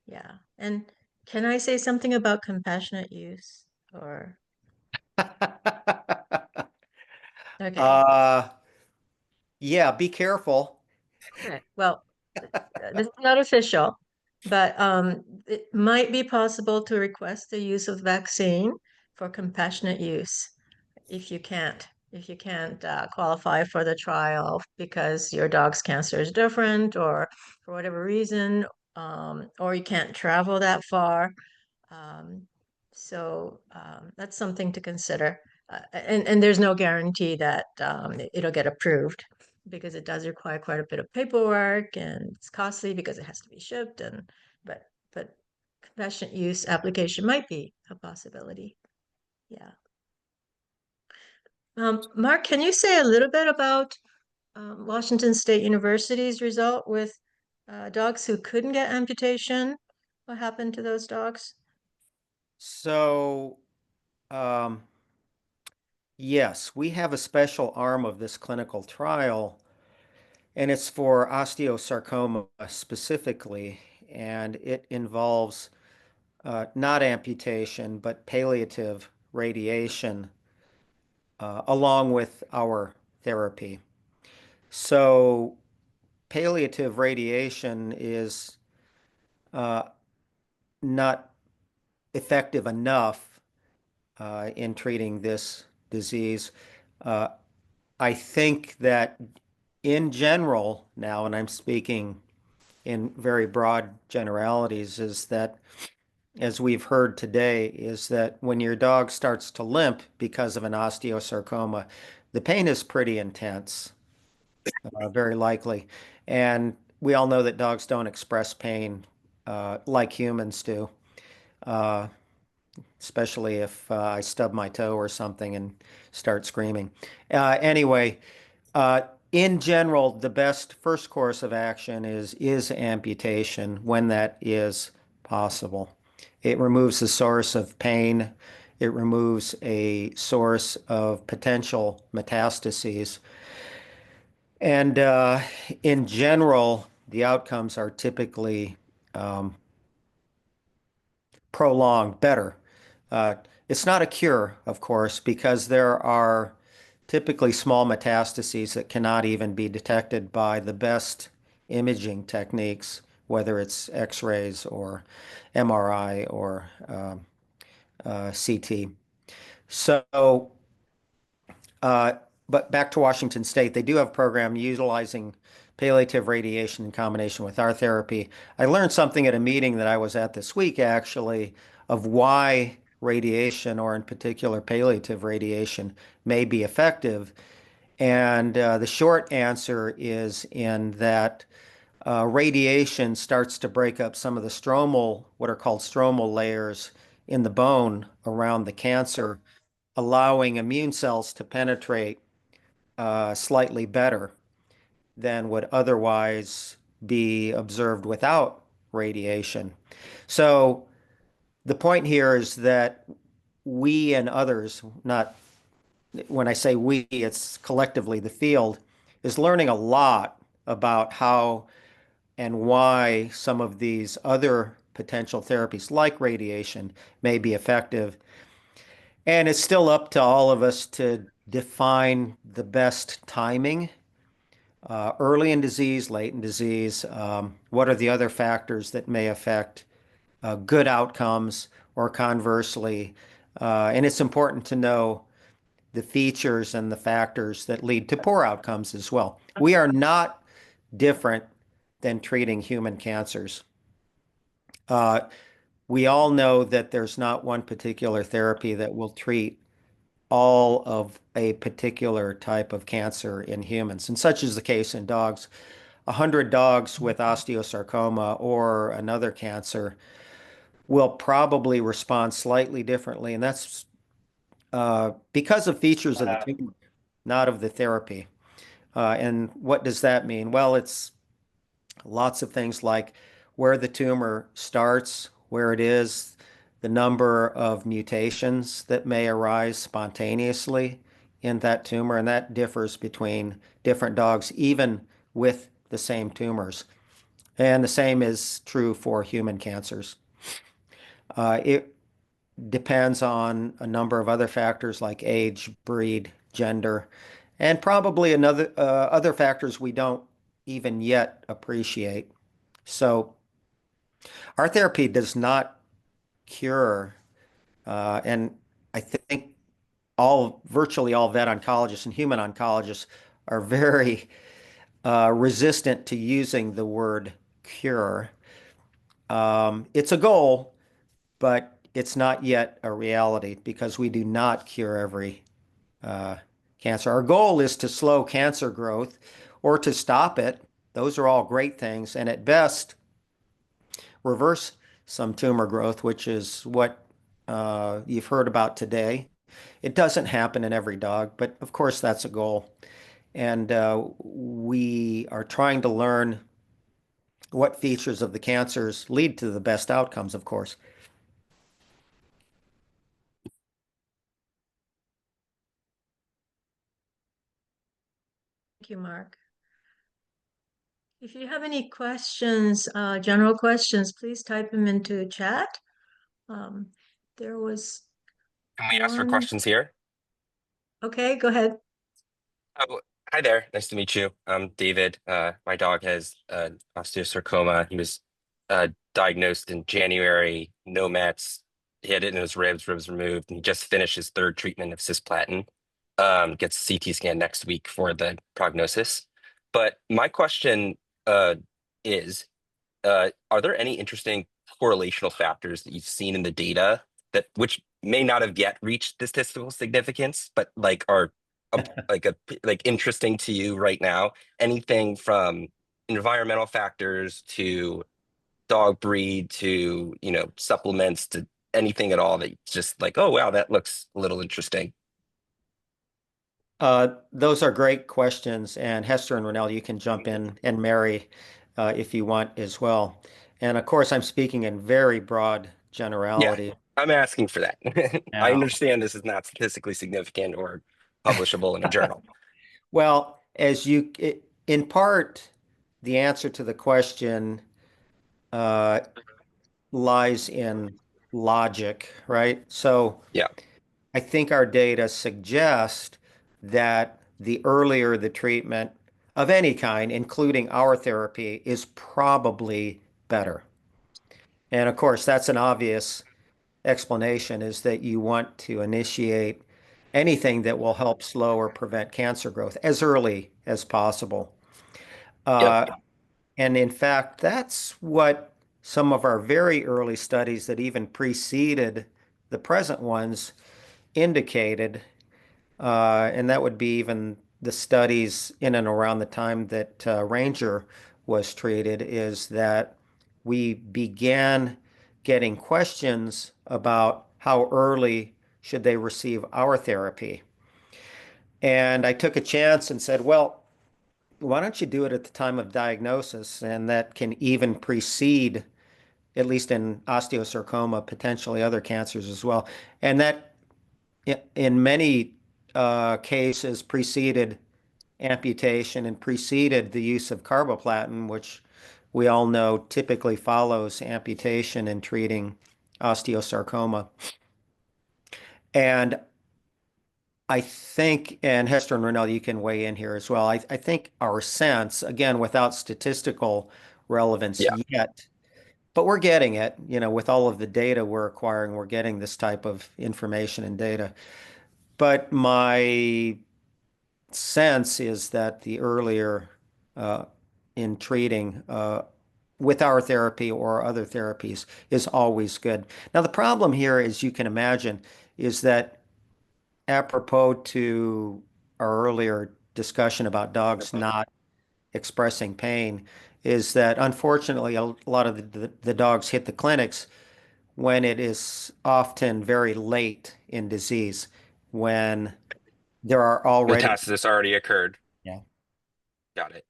Yeah. And can I say something about compassionate use? Or okay. Yeah, be careful. Okay. Well, this is not official, but it might be possible to request the use of vaccine for compassionate use if you can't qualify for the trial because your dog's cancer is different or for whatever reason, or you can't travel that far. Um, so that's something to consider. And there's no guarantee that it'll get approved because it does require quite a bit of paperwork and it's costly because it has to be shipped but compassionate use application might be a possibility. Yeah. Mark, can you say a little bit about Washington State University's result with dogs who couldn't get amputation? What happened to those dogs? So, yes, we have a special arm of this clinical trial, and it's for osteosarcoma specifically, and it involves not amputation, but palliative radiation along with our therapy. So, palliative radiation is not effective enough in treating this disease. Uh, I think that in general now, and I'm speaking in very broad generalities, is that, as we've heard today, is that when your dog starts to limp because of an osteosarcoma, the pain is pretty intense, very likely. And we all know that dogs don't express pain like humans do. Especially if I stub my toe or something and start screaming. Anyway, in general, the best first course of action is amputation when that is possible. It removes the source of pain. It removes a source of potential metastases. And in general, the outcomes are typically prolonged, better. Uh, it's not a cure, of course, because there are typically small metastases that cannot even be detected by the best imaging techniques, whether it's X-rays or MRI or CT. So, but back to Washington State, they do have a program utilizing palliative radiation in combination with our therapy. I learned something at a meeting that I was at this week, actually, of why radiation, or in particular palliative radiation, may be effective. And the short answer is in that radiation starts to break up some of the stromal, what are called stromal layers in the bone around the cancer, allowing immune cells to penetrate slightly better than would otherwise be observed without radiation. So the point here is that we and others, not when I say we, it's collectively the field, is learning a lot about how and why some of these other potential therapies like radiation may be effective. And it's still up to all of us to define the best timing, early in disease, late in disease. What are the other factors that may affect good outcomes or conversely? And it's important to know the features and the factors that lead to poor outcomes as well. We are not different than treating human cancers. We all know that there's not one particular therapy that will treat all of a particular type of cancer in humans, and such is the case in dogs. 100 dogs with osteosarcoma or another cancer will probably respond slightly differently, and that's because of features of the tumor, not of the therapy. And what does that mean? Well, it's lots of things like where the tumor starts, where it is, the number of mutations that may arise spontaneously in that tumor, and that differs between different dogs, even with the same tumors. And the same is true for human cancers. It depends on a number of other factors like age, breed, gender, and probably other factors we don't even yet appreciate. So our therapy does not cure, and I think virtually all vet oncologists and human oncologists are very resistant to using the word cure. It's a goal, but it's not yet a reality because we do not cure every cancer. Our goal is to slow cancer growth or to stop it. Those are all great things, and at best, reverse some tumor growth, which is what you've heard about today. It doesn't happen in every dog, but of course that's a goal. And we are trying to learn what features of the cancers lead to the best outcomes, of course. Thank you, Mark. If you have any questions, general questions, please type them into chat. There was Can we ask for one. questions here? Okay, go ahead. Oh, hi there. Nice to meet you. I'm David. My dog has osteosarcoma. He was diagnosed in January, no mets. He had it in his ribs removed, and he just finished his third treatment of cisplatin. Gets a CT scan next week for the prognosis. But my question is, are there any interesting correlational factors that you've seen in the data that which may not have yet reached statistical significance, but like are like interesting to you right now? Anything from environmental factors to dog breed to supplements to anything at all that just like, oh wow, that looks a little interesting. Those are great questions, and Hester and Ronell, you can jump in, and Mary, if you want as well. And of course, I'm speaking in very broad generality. Yeah, I'm asking for that. I Yeah. understand this is not statistically significant or publishable in a journal. Well, in part, the answer to the question lies in logic, right? So Yeah. I think our data suggest that the earlier the treatment of any kind, including our therapy, is probably better. And of course, that's an obvious explanation, is that you want to initiate anything that will help slow or prevent cancer growth as early as possible. Yep. And in fact, that's what some of our very early studies that even preceded the present ones indicated. And that would be even the studies in and around the time that Rainier was treated, is that we began getting questions about how early should they receive our therapy. And I took a chance and said, well, why don't you do it at the time of diagnosis? And that can even precede, at least in osteosarcoma, potentially other cancers as well. And that in many cases preceded amputation and preceded the use of carboplatin, which we all know typically follows amputation in treating osteosarcoma. And I think, and Hester and Renell, you can weigh in here as well. I think our sense, again, without statistical relevance Yeah. yet, but we're getting it, with all of the data we're acquiring, we're getting this type of information and data. But my sense is that the earlier in treating with our therapy or other therapies is always good. Now, the problem here, as you can imagine, is that apropos to our earlier discussion about dogs not expressing pain, is that unfortunately a lot of the dogs hit the clinics when it is often very late in disease, when there are already. Metastasis already occurred. Yeah. Got it.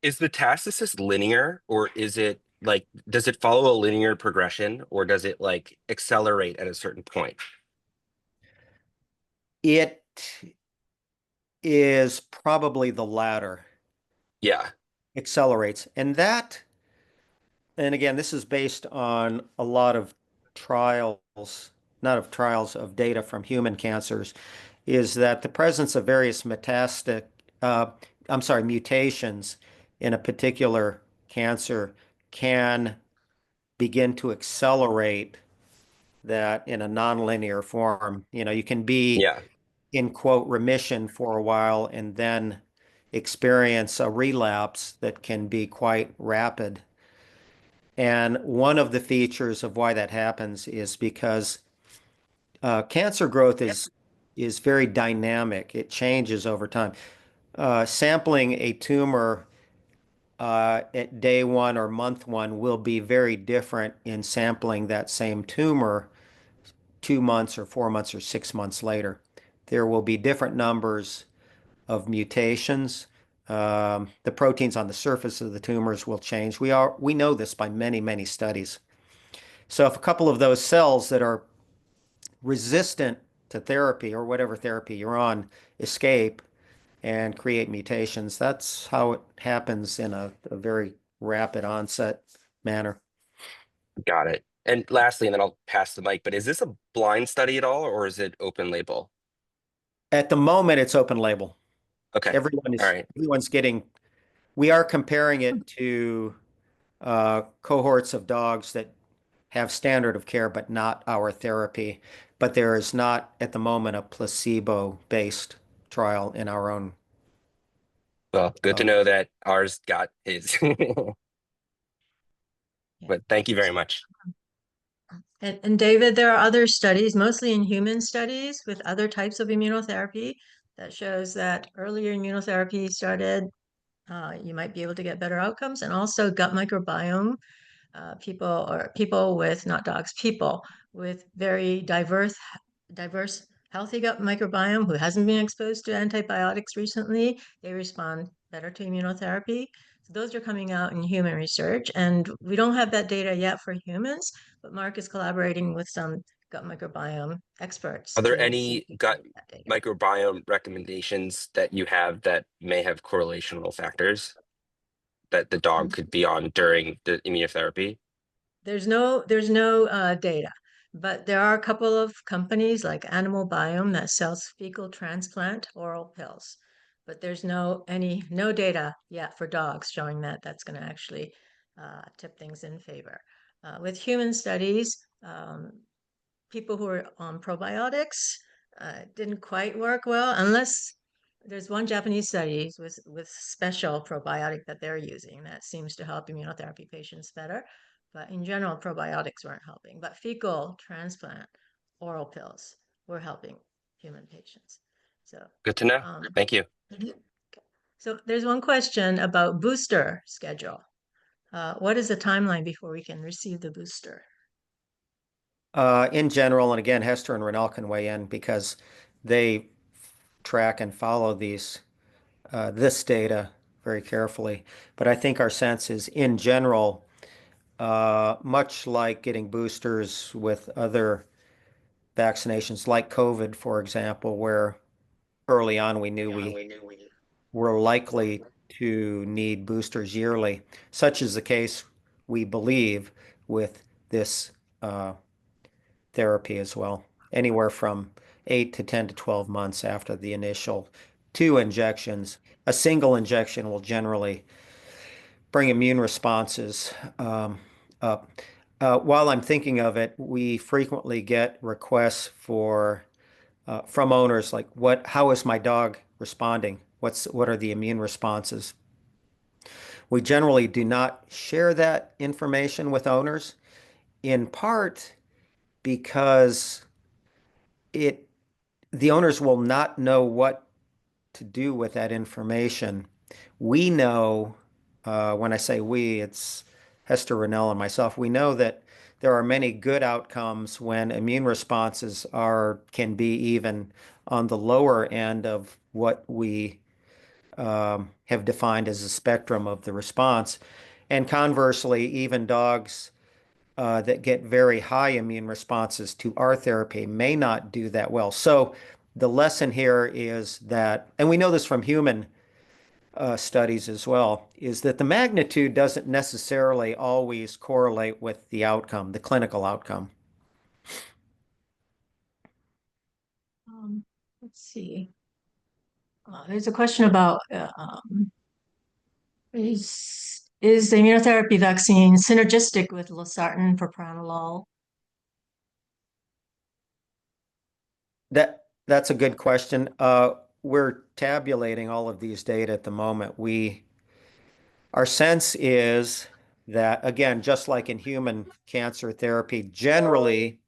Is metastasis linear, or is it like, does it follow a linear progression, or does it like accelerate at a certain point? It is probably the latter. Yeah. Accelerates. And again, this is based on a lot of trials, not of trials, of data from human cancers, is that the presence of various mutations in a particular cancer can begin to accelerate that in a nonlinear form. You can be Yeah. in quote remission for a while and then experience a relapse that can be quite rapid. And one of the features of why that happens is because cancer growth is very dynamic. It changes over time. Sampling a tumor at day one or month one will be very different in sampling that same tumor 2 months or 4 months or 6 months later. There will be different numbers of mutations. The proteins on the surface of the tumors will change. We know this by many, many studies. So if a couple of those cells that are resistant to therapy or whatever therapy you're on escape and create mutations, that's how it happens in a very rapid onset manner. Got it. And lastly, and then I'll pass the mic, but is this a blind study at all, or is it open label? At the moment, it's open label. Okay. Everyone's All right. getting, we are comparing it to cohorts of dogs that have standard of care, but not our therapy. But there is not at the moment a placebo-based trial in our own. Well, good to know that ours got his. But thank you very much. And David, there are other studies, mostly in human studies with other types of immunotherapy, that shows that earlier immunotherapy started, you might be able to get better outcomes, and also gut microbiome. People with, not dogs, people with very diverse, healthy gut microbiome who hasn't been exposed to antibiotics recently, they respond better to immunotherapy. So those are coming out in human research, and we don't have that data yet for humans, but Mark is collaborating with some gut microbiome experts Are there to see any if we can gut get that data. microbiome recommendations that you have that may have correlational factors that the dog could be on during the immunotherapy? There's no data. But there are a couple of companies like Animal Biome that sells fecal transplant oral pills. But there's no data yet for dogs showing that that's going to actually tip things in favor. With human studies, people who are on probiotics didn't quite work well, unless there's one Japanese study with special probiotic that they're using that seems to help immunotherapy patients better. But in general, probiotics weren't helping. But fecal transplant oral pills were helping human patients. So Good to know. Thank you. so there's one question about booster schedule. What is the timeline before we can receive the booster? In general, and again, Hester and Renell can weigh in because they track and follow this data very carefully. But I think our sense is, in general, much like getting boosters with other vaccinations, like COVID, for example, where early on we knew we were likely to need boosters yearly. Such is the case, we believe, with this therapy as well, anywhere from 8 to 10 to 12 months after the initial 2 injections. A single injection will generally bring immune responses up. While I'm thinking of it, we frequently get requests from owners like, how is my dog responding? What are the immune responses? We generally do not share that information with owners, in part because the owners will not know what to do with that information. We know, when I say we, it's Hester, Renell, and myself, we know that there are many good outcomes when immune responses can be even on the lower end of what we have defined as a spectrum of the response. And conversely, even dogs that get very high immune responses to our therapy may not do that well. So the lesson here is that, and we know this from human studies as well, is that the magnitude doesn't necessarily always correlate with the outcome, the clinical outcome. Let's see. There's a question about is the immunotherapy vaccine synergistic with losartan propranolol? That's a good question. We're tabulating all of these data at the moment. Our sense is that, again, just like in human cancer therapy, generally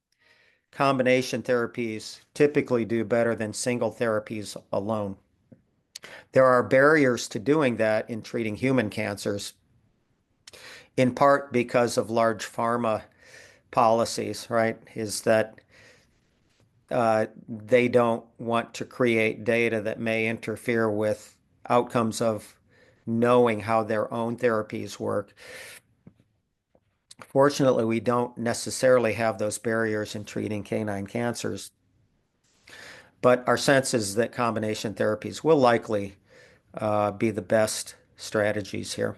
combination therapies typically do better than single therapies alone. There are barriers to doing that in treating human cancers, in part because of large pharma policies, right? Is that they don't want to create data that may interfere with outcomes of knowing how their own therapies work. Fortunately, we don't necessarily have those barriers in treating canine cancers. But our sense is that combination therapies will likely be the best strategies here.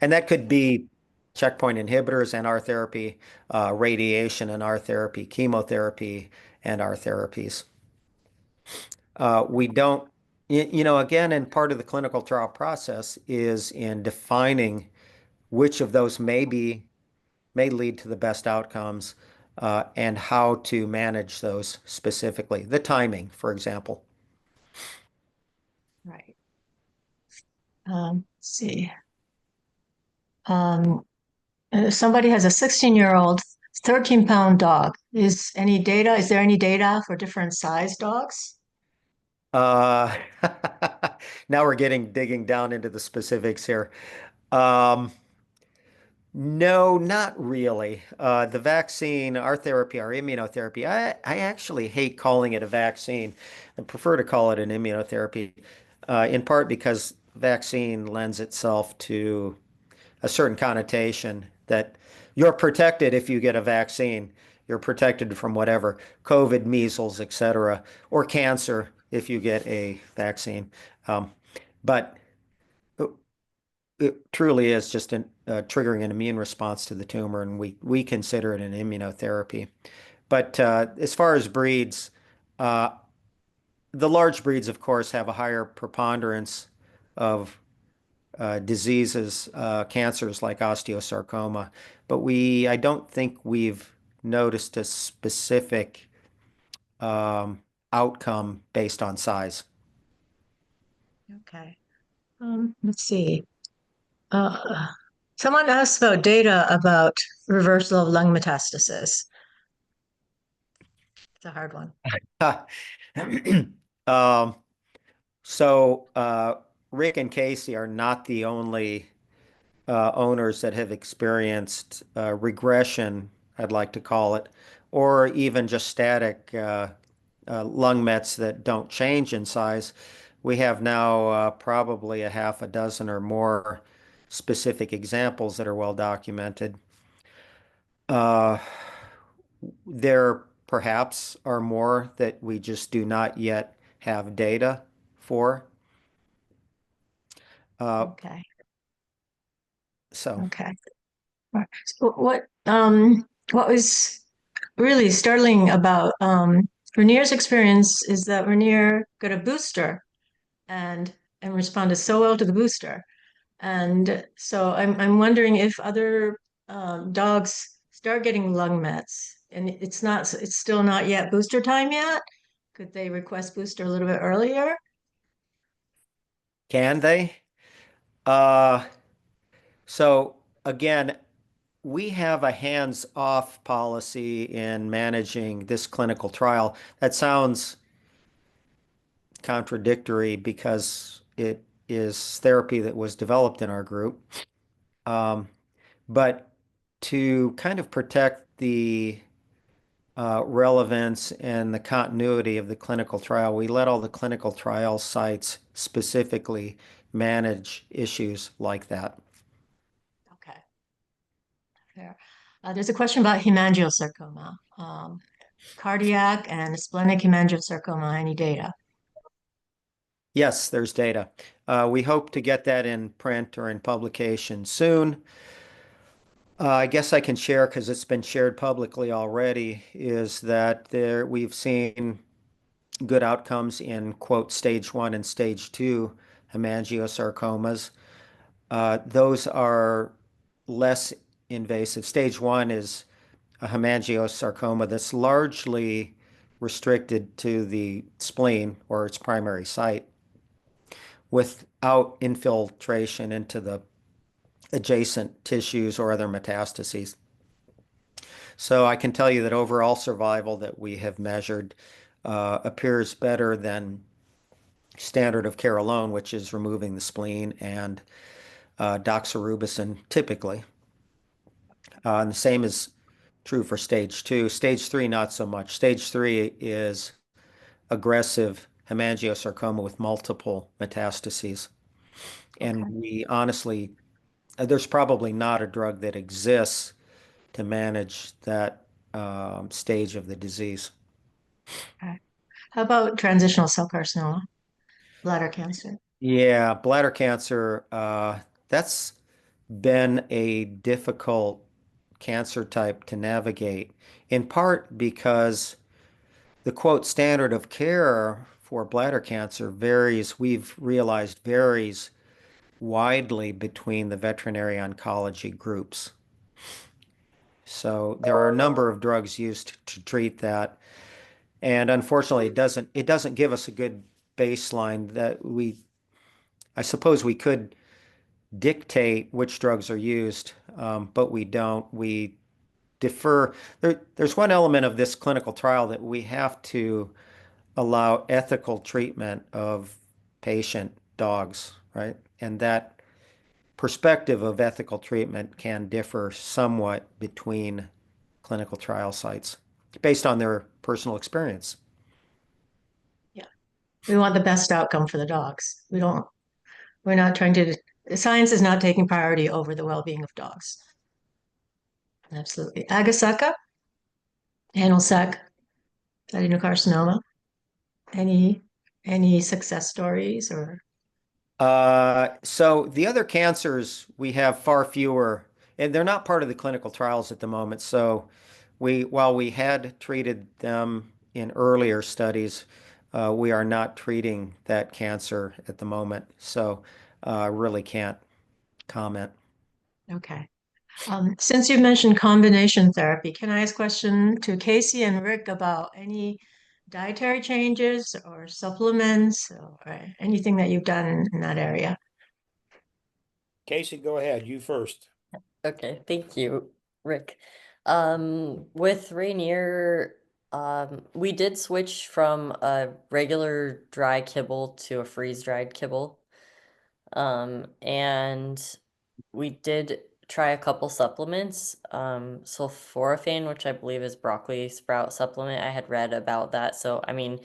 And that could be checkpoint inhibitors and our therapy, radiation and our therapy, chemotherapy and our therapies. We don't, again, and part of the clinical trial process is in defining which of those may lead to the best outcomes and how to manage those specifically. The timing, for example. Right. Let's see. Somebody has a 16-year-old 13-pound dog. Is there any data for different size dogs? Now we're digging down into the specifics here. No, not really. The vaccine, our therapy, our immunotherapy, I actually hate calling it a vaccine. I prefer to call it an immunotherapy, in part because vaccine lends itself to a certain connotation that you're protected if you get a vaccine. You're protected from whatever, COVID, measles, etc., or cancer if you get a vaccine. But it truly is just triggering an immune response to the tumor, and we consider it an immunotherapy. But as far as breeds, the large breeds, of course, have a higher preponderance of diseases, cancers like osteosarcoma. But I don't think we've noticed a specific outcome based on size. Okay. Let's see. Uh, Someone asked about data about reversal of lung metastasis. It's a hard one. Um, so Rick and Casey are not the only owners that have experienced regression, I'd like to call it, or even just static lung mets that don't change in size. We have now probably a half a dozen or more specific examples that are well documented. There perhaps are more that we just do not yet have data for. Okay. So Okay. So what was really startling about Rainier's experience is that Rainier got a booster and responded so well to the booster. And so I'm wondering if other dogs start getting lung mets and it's still not yet booster time yet. Could they request booster a little bit earlier? can they? Uh, so again, we have a hands-off policy in managing this clinical trial. That sounds contradictory because it is therapy that was developed in our group. But to kind of protect the relevance and the continuity of the clinical trial, we let all the clinical trial sites specifically manage issues like that. Okay. Fair. There's a question about hemangiosarcoma, cardiac and splenic hemangiosarcoma. Any data? Yes, there's data. We hope to get that in print or in publication soon. I guess I can share because it's been shared publicly already, is that we've seen good outcomes in quote stage 1 and stage 2 hemangiosarcomas. Those are less invasive. Stage 1 is a hemangiosarcoma that's largely restricted to the spleen or its primary site without infiltration into the adjacent tissues or other metastases. So I can tell you that overall survival that we have measured appears better than standard of care alone, which is removing the spleen and doxorubicin typically. And the same is true for stage 2. Stage 3, not so much. Stage 3 is aggressive hemangiosarcoma with multiple metastases. And we honestly, there's probably not a drug that exists to manage that stage of the disease. Okay. How about transitional cell carcinoma, bladder cancer? Yeah, bladder cancer, that's been a difficult cancer type to navigate, in part because the quote standard of care for bladder cancer varies, we've realized varies widely between the veterinary oncology groups. So there are a number of drugs used to treat that. And unfortunately, it doesn't give us a good baseline that I suppose we could dictate which drugs are used, but we don't. We defer. There's one element of this clinical trial that we have to allow ethical treatment of patient dogs, right? And that perspective of ethical treatment can differ somewhat between clinical trial sites based on their personal experience. Yeah. We want the best outcome for the dogs. We're not trying to, science is not taking priority over the well-being of dogs. Absolutely. Agasaka, anal sac adenocarcinoma. Any success stories or? So the other cancers, we have far fewer, and they're not part of the clinical trials at the moment. So while we had treated them in earlier studies, we are not treating that cancer at the moment. So really can't comment. Okay. Since you mentioned combination therapy, can I ask a question to Casey and Rick about any dietary changes or supplements or anything that you've done in that area? Casey, go ahead. You first. Okay, thank you, Rick. With Rainier, we did switch from a regular dry kibble to a freeze-dried kibble. And we did try a couple supplements. Sulforaphane, which I believe is broccoli sprout supplement. I had read about that. So, I mean,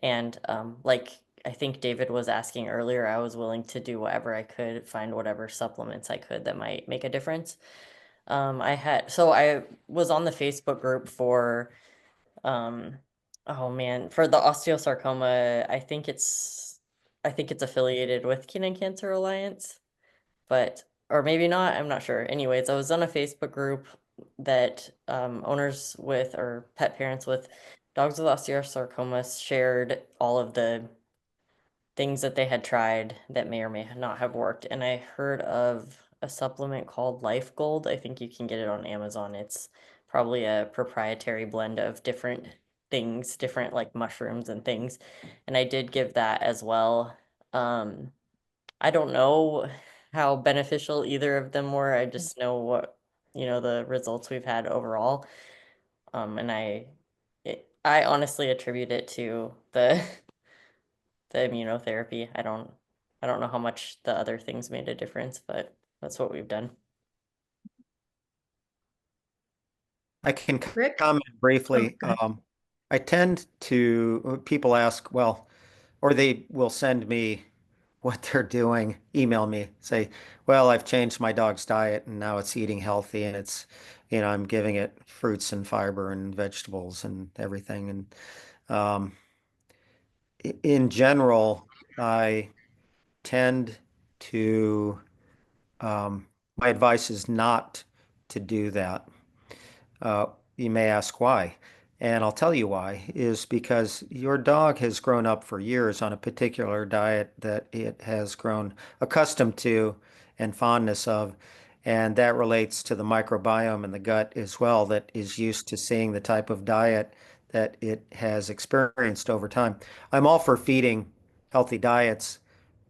and like I think David was asking earlier, I was willing to do whatever I could, find whatever supplements I could that might make a difference. I was on the Facebook group for, oh man, for the osteosarcoma. I think it's affiliated with Canine Cancer Alliance, but or maybe not. I'm not sure. Anyways, I was on a Facebook group that owners with or pet parents with dogs with osteosarcoma shared all of the things that they had tried that may or may not have worked. And I heard of a supplement called Life Gold. I think you can get it on Amazon. It's probably a proprietary blend of different things, different like mushrooms and things. And I did give that as well. I don't know how beneficial either of them were. I just know what, the results we've had overall. And I honestly attribute it to the the immunotherapy. I don't know how much the other things made a difference, but that's what we've done. I can Rick? comment briefly. Okay. I tend to, people ask, well, or they will send me what they're doing, email me, say, well, I've changed my dog's diet and now it's eating healthy and I'm giving it fruits and fiber and vegetables and everything. And um, in general, I tend to, my advice is not to do that. Uh, you may ask why. And I'll tell you why, is because your dog has grown up for years on a particular diet that it has grown accustomed to and fondness of. And that relates to the microbiome in the gut as well, that is used to seeing the type of diet that it has experienced over time. I'm all for feeding healthy diets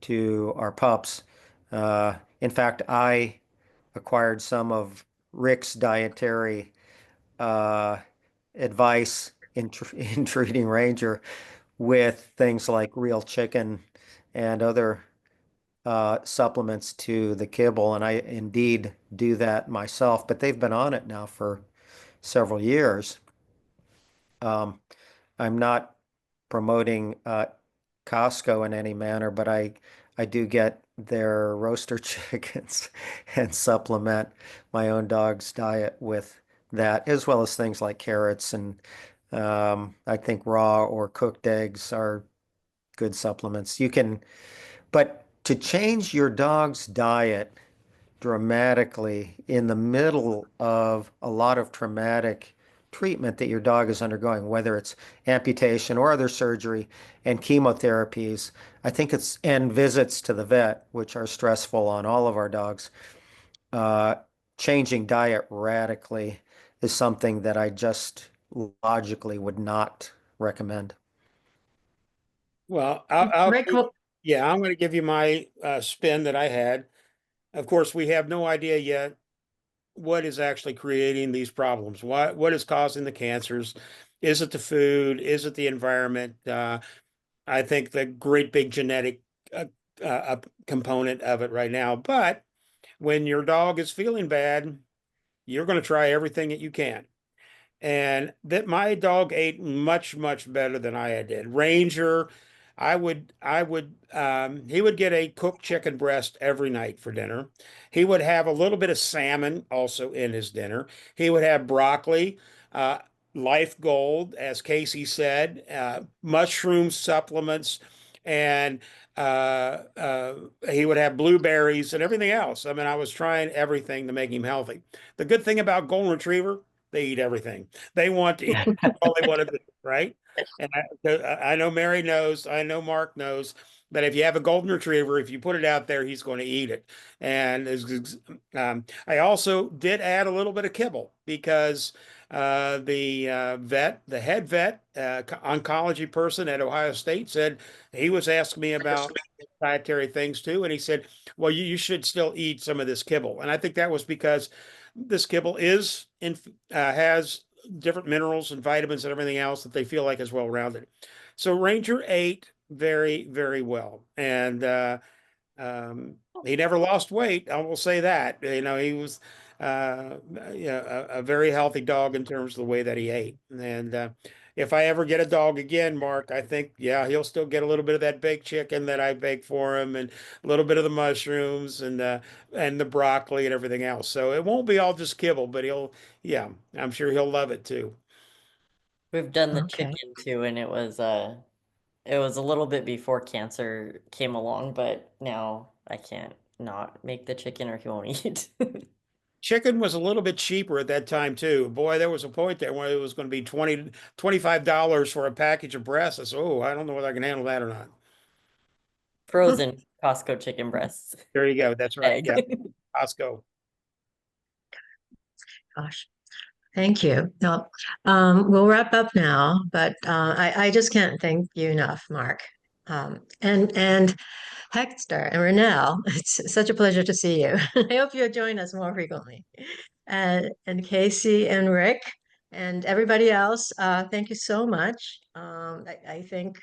to our pups. In fact, I acquired some of Rick's dietary uh, advice in treating Ranger with things like real chicken and other supplements to the kibble. And I indeed do that myself, but they've been on it now for several years. I'm not promoting Costco in any manner, but I do get their roaster chickens and supplement my own dog's diet with that, as well as things like carrots and I think raw or cooked eggs are good supplements. But to change your dog's diet dramatically in the middle of a lot of traumatic treatment that your dog is undergoing, whether it's amputation or other surgery and chemotherapies, and visits to the vet, which are stressful on all of our dogs, uh, changing diet radically is something that I just logically would not recommend. Well, Rick, yeah, I'm going to give you my spin that I had. Of course, we have no idea yet what is actually creating these problems. What is causing the cancers? Is it the food? Is it the environment? I think the great big genetic component of it right now. But when your dog is feeling bad, you're going to try everything that you can. And that my dog ate much, much better than I did. Ranger, he would get a cooked chicken breast every night for dinner. He would have a little bit of salmon also in his dinner. He would have broccoli, uh, Life Gold, as Casey said, mushroom supplements, and he would have blueberries and everything else. I mean, I was trying everything to make him healthy. The good thing about golden retriever, they eat everything. They want to eat all they want to do, right? And I know Mary knows, I know Mark knows that if you have a golden retriever, if you put it out there, he's going to eat it. And I also did add a little bit of kibble because the head vet, oncology person at Ohio State said he was asking me about dietary things too. And he said, well, you should still eat some of this kibble. And I think that was because this kibble has different minerals and vitamins and everything else that they feel like is well-rounded. So Ranger ate very, very well. And he never lost weight. I will say that. You know, he was a very healthy dog in terms of the way that he ate. And if I ever get a dog again, Mark, I think, yeah, he'll still get a little bit of that baked chicken that I bake for him, and a little bit of the mushrooms and the broccoli and everything else. So it won't be all just kibble, but yeah, I'm sure he'll love it too. We've done the Okay. chicken too, and it was a little bit before cancer came along, but now I can't not make the chicken or he won't eat. Chicken was a little bit cheaper at that time too. Boy, there was a point there where it was going to be $25 for a package of breasts. I said, oh, I don't know whether I can handle that or not. Frozen Costco chicken breasts. There you go. That's right. Egg. Yeah. Costco. Gosh, thank you. No, we'll wrap up now, but I just can't thank you enough, Mark. And Hector and Renelle, it's such a pleasure to see you. I hope you'll join us more frequently. And Casey and Rick and everybody else, thank you so much. I think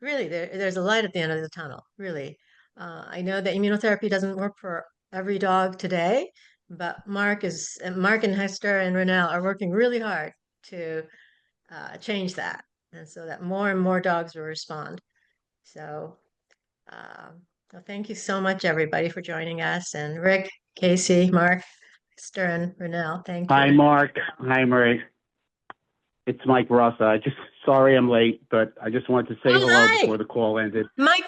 really there's a light at the end of the tunnel, really. I know that immunotherapy doesn't work for every dog today, but Mark and Hector and Renelle are working really hard to change that, and so that more and more dogs will respond. So, well, thank you so much, everybody, for joining us. And Rick, Casey, Mark, Hector, and Renelle, thank Hi, you. Mark. Hi, Marie. It's Mike Rossa. Sorry I'm late, but I just wanted to say Oh, hello Mike! before the call ended. Mike,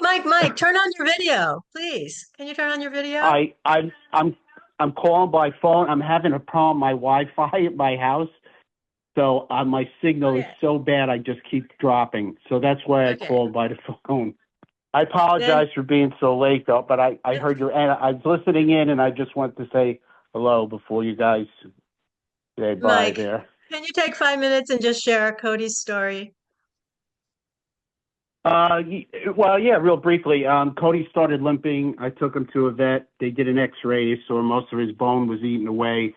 turn on your video, please. Can you turn on your video? I'm calling by phone. I'm having a problem with my Wi-Fi at my house, so my signal is Okay. so bad I just keep dropping. So that's why I Okay. called by the phone. I apologize for being so late, though, but I heard your and I was listening in, and I just wanted to say hello before you guys said bye Mike, there. can you take 5 minutes and just share Cody's story? Well, yeah, real briefly. Cody started limping. I took him to a vet. They did an X-ray, so most of his bone was eaten away.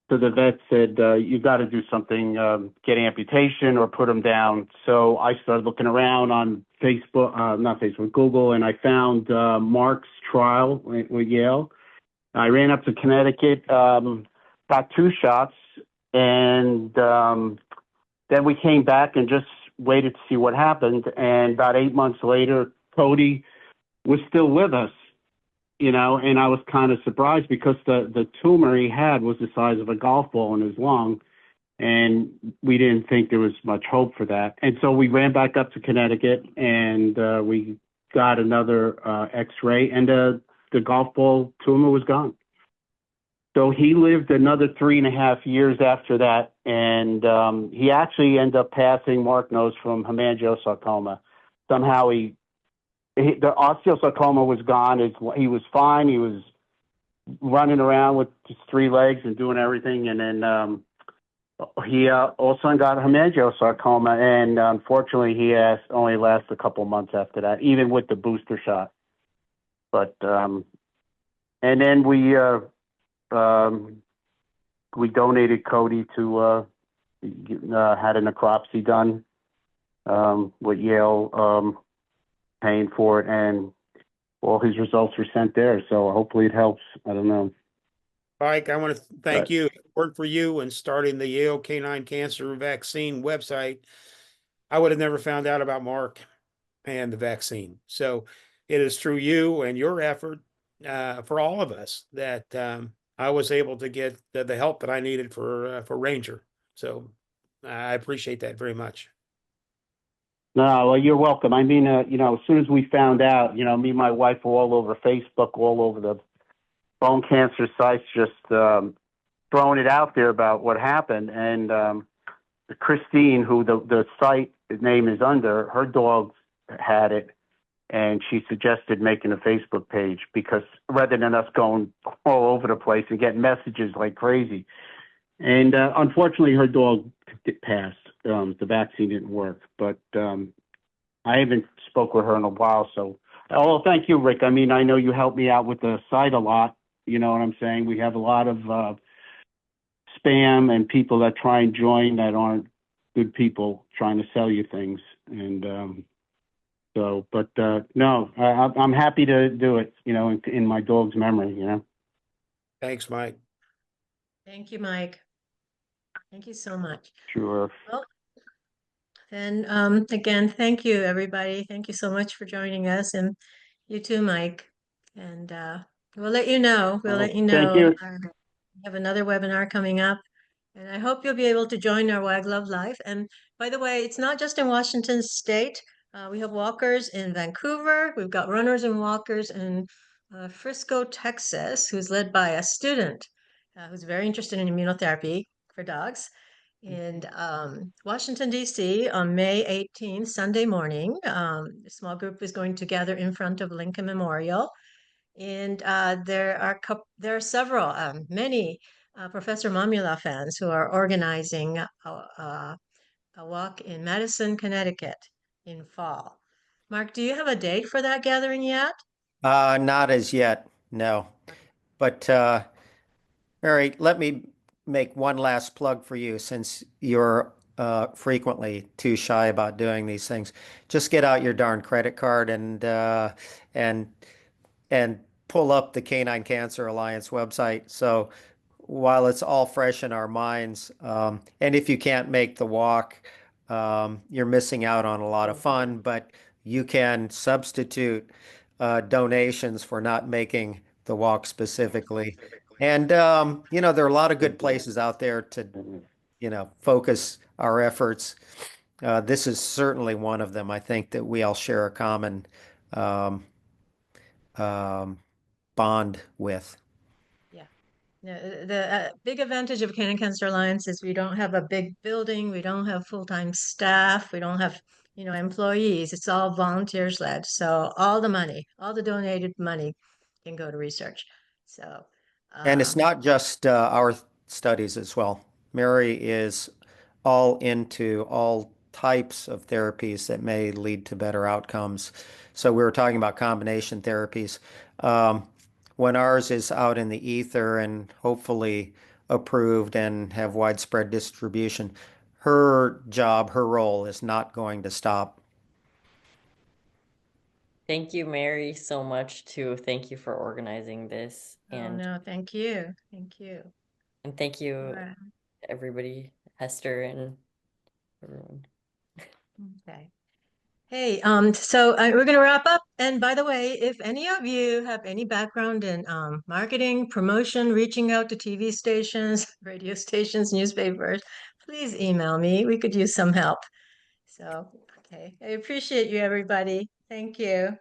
So the vet said, you got to do something, get amputation or put him down. So I started looking around on Google, and I found Mark's trial with Yale. I ran up to Connecticut, got 2 shots, and then we came back and just waited to see what happened. And about 8 months later, Cody was still with us, and I was kind of surprised because the tumor he had was the size of a golf ball in his lung, and we didn't think there was much hope for that. And so we ran back up to Connecticut, and we got another X-ray, and the golf ball tumor was gone. So he lived another 3.5 years after that, and he actually ended up passing, Mark knows, from hemangiosarcoma. Somehow the osteosarcoma was gone. He was fine. He was running around with his 3 legs and doing everything, and then he also got hemangiosarcoma, and unfortunately he only lasted a couple months after that, even with the booster shot. But and then we donated Codi to had a necropsy done with Yale paying for it, and all his results were sent there. So hopefully it helps. I don't know. Mike, I want to thank you. Work for you in starting the Yale Canine Cancer Vaccine website. I would have never found out about Mark and the vaccine. So it is through you and your effort for all of us that I was able to get the help that I needed for Ranger. So I appreciate that very much. No, well, you're welcome. I mean, you know, as soon as we found out, you know, me and my wife were all over Facebook, all over the bone cancer sites, just throwing it out there about what happened. And Christine, who the site name is under, her dog had it, and she suggested making a Facebook page because rather than us going all over the place and getting messages like crazy. And unfortunately, her dog passed. The vaccine didn't work, but I haven't spoke with her in a while. So, oh, thank you, Rick. I mean, I know you helped me out with the site a lot. You know what I'm saying? We have a lot of spam and people that try and join that aren't good people trying to sell you things. And so, but no, I'm happy to do it, you know, in my dog's memory, you know. Thanks, Mike. Thank you, Mike. Thank you so much. Sure. Well, and again, thank you, everybody. Thank you so much for joining us, and you too, Mike. And we'll let you know. We'll let you Thank know. you. We have another webinar coming up, and I hope you'll be able to join our Wag Love Life. And by the way, it's not just in Washington State. We have walkers in Vancouver. We've got runners and walkers in Frisco, Texas, who's led by a student who's very interested in immunotherapy for dogs. In Washington, D.C. on May 18th, Sunday morning, a small group is going to gather in front of Lincoln Memorial. And there are several, many Professor Mamula fans who are organizing a walk in Madison, Connecticut in fall. Mark, do you have a date for that gathering yet? Not as yet, no. But Mary, let me make one last plug for you since you're frequently too shy about doing these things. Just get out your darn credit card and pull up the Canine Cancer Alliance website. So while it's all fresh in our minds, and if you can't make the walk, you're missing out on a lot of fun, but you can substitute donations for not making the walk specifically. And, you know, there are a lot of good places out there to, you know, focus our efforts. This is certainly one of them. I think that we all share a common bond with. Yeah. The big advantage of Canine Cancer Alliance is we don't have a big building, we don't have full-time staff, we don't have, employees. It's all volunteers led. So all the money, all the donated money can go to research. So, And it's not just our studies as well. Mary is all into all types of therapies that may lead to better outcomes. So we were talking about combination therapies. When ours is out in the ether and hopefully approved and have widespread distribution, her job, her role is not going to stop. Thank you, Mary, so much too. Thank you for organizing this. oh no, thank you. Thank you. And thank you, Right. everybody, Hester and everyone. Okay. Hey, so we're going to wrap up. And by the way, if any of you have any background in marketing, promotion, reaching out to TV stations, radio stations, newspapers, please email me. We could use some help. So, okay. I appreciate you, everybody. Thank you.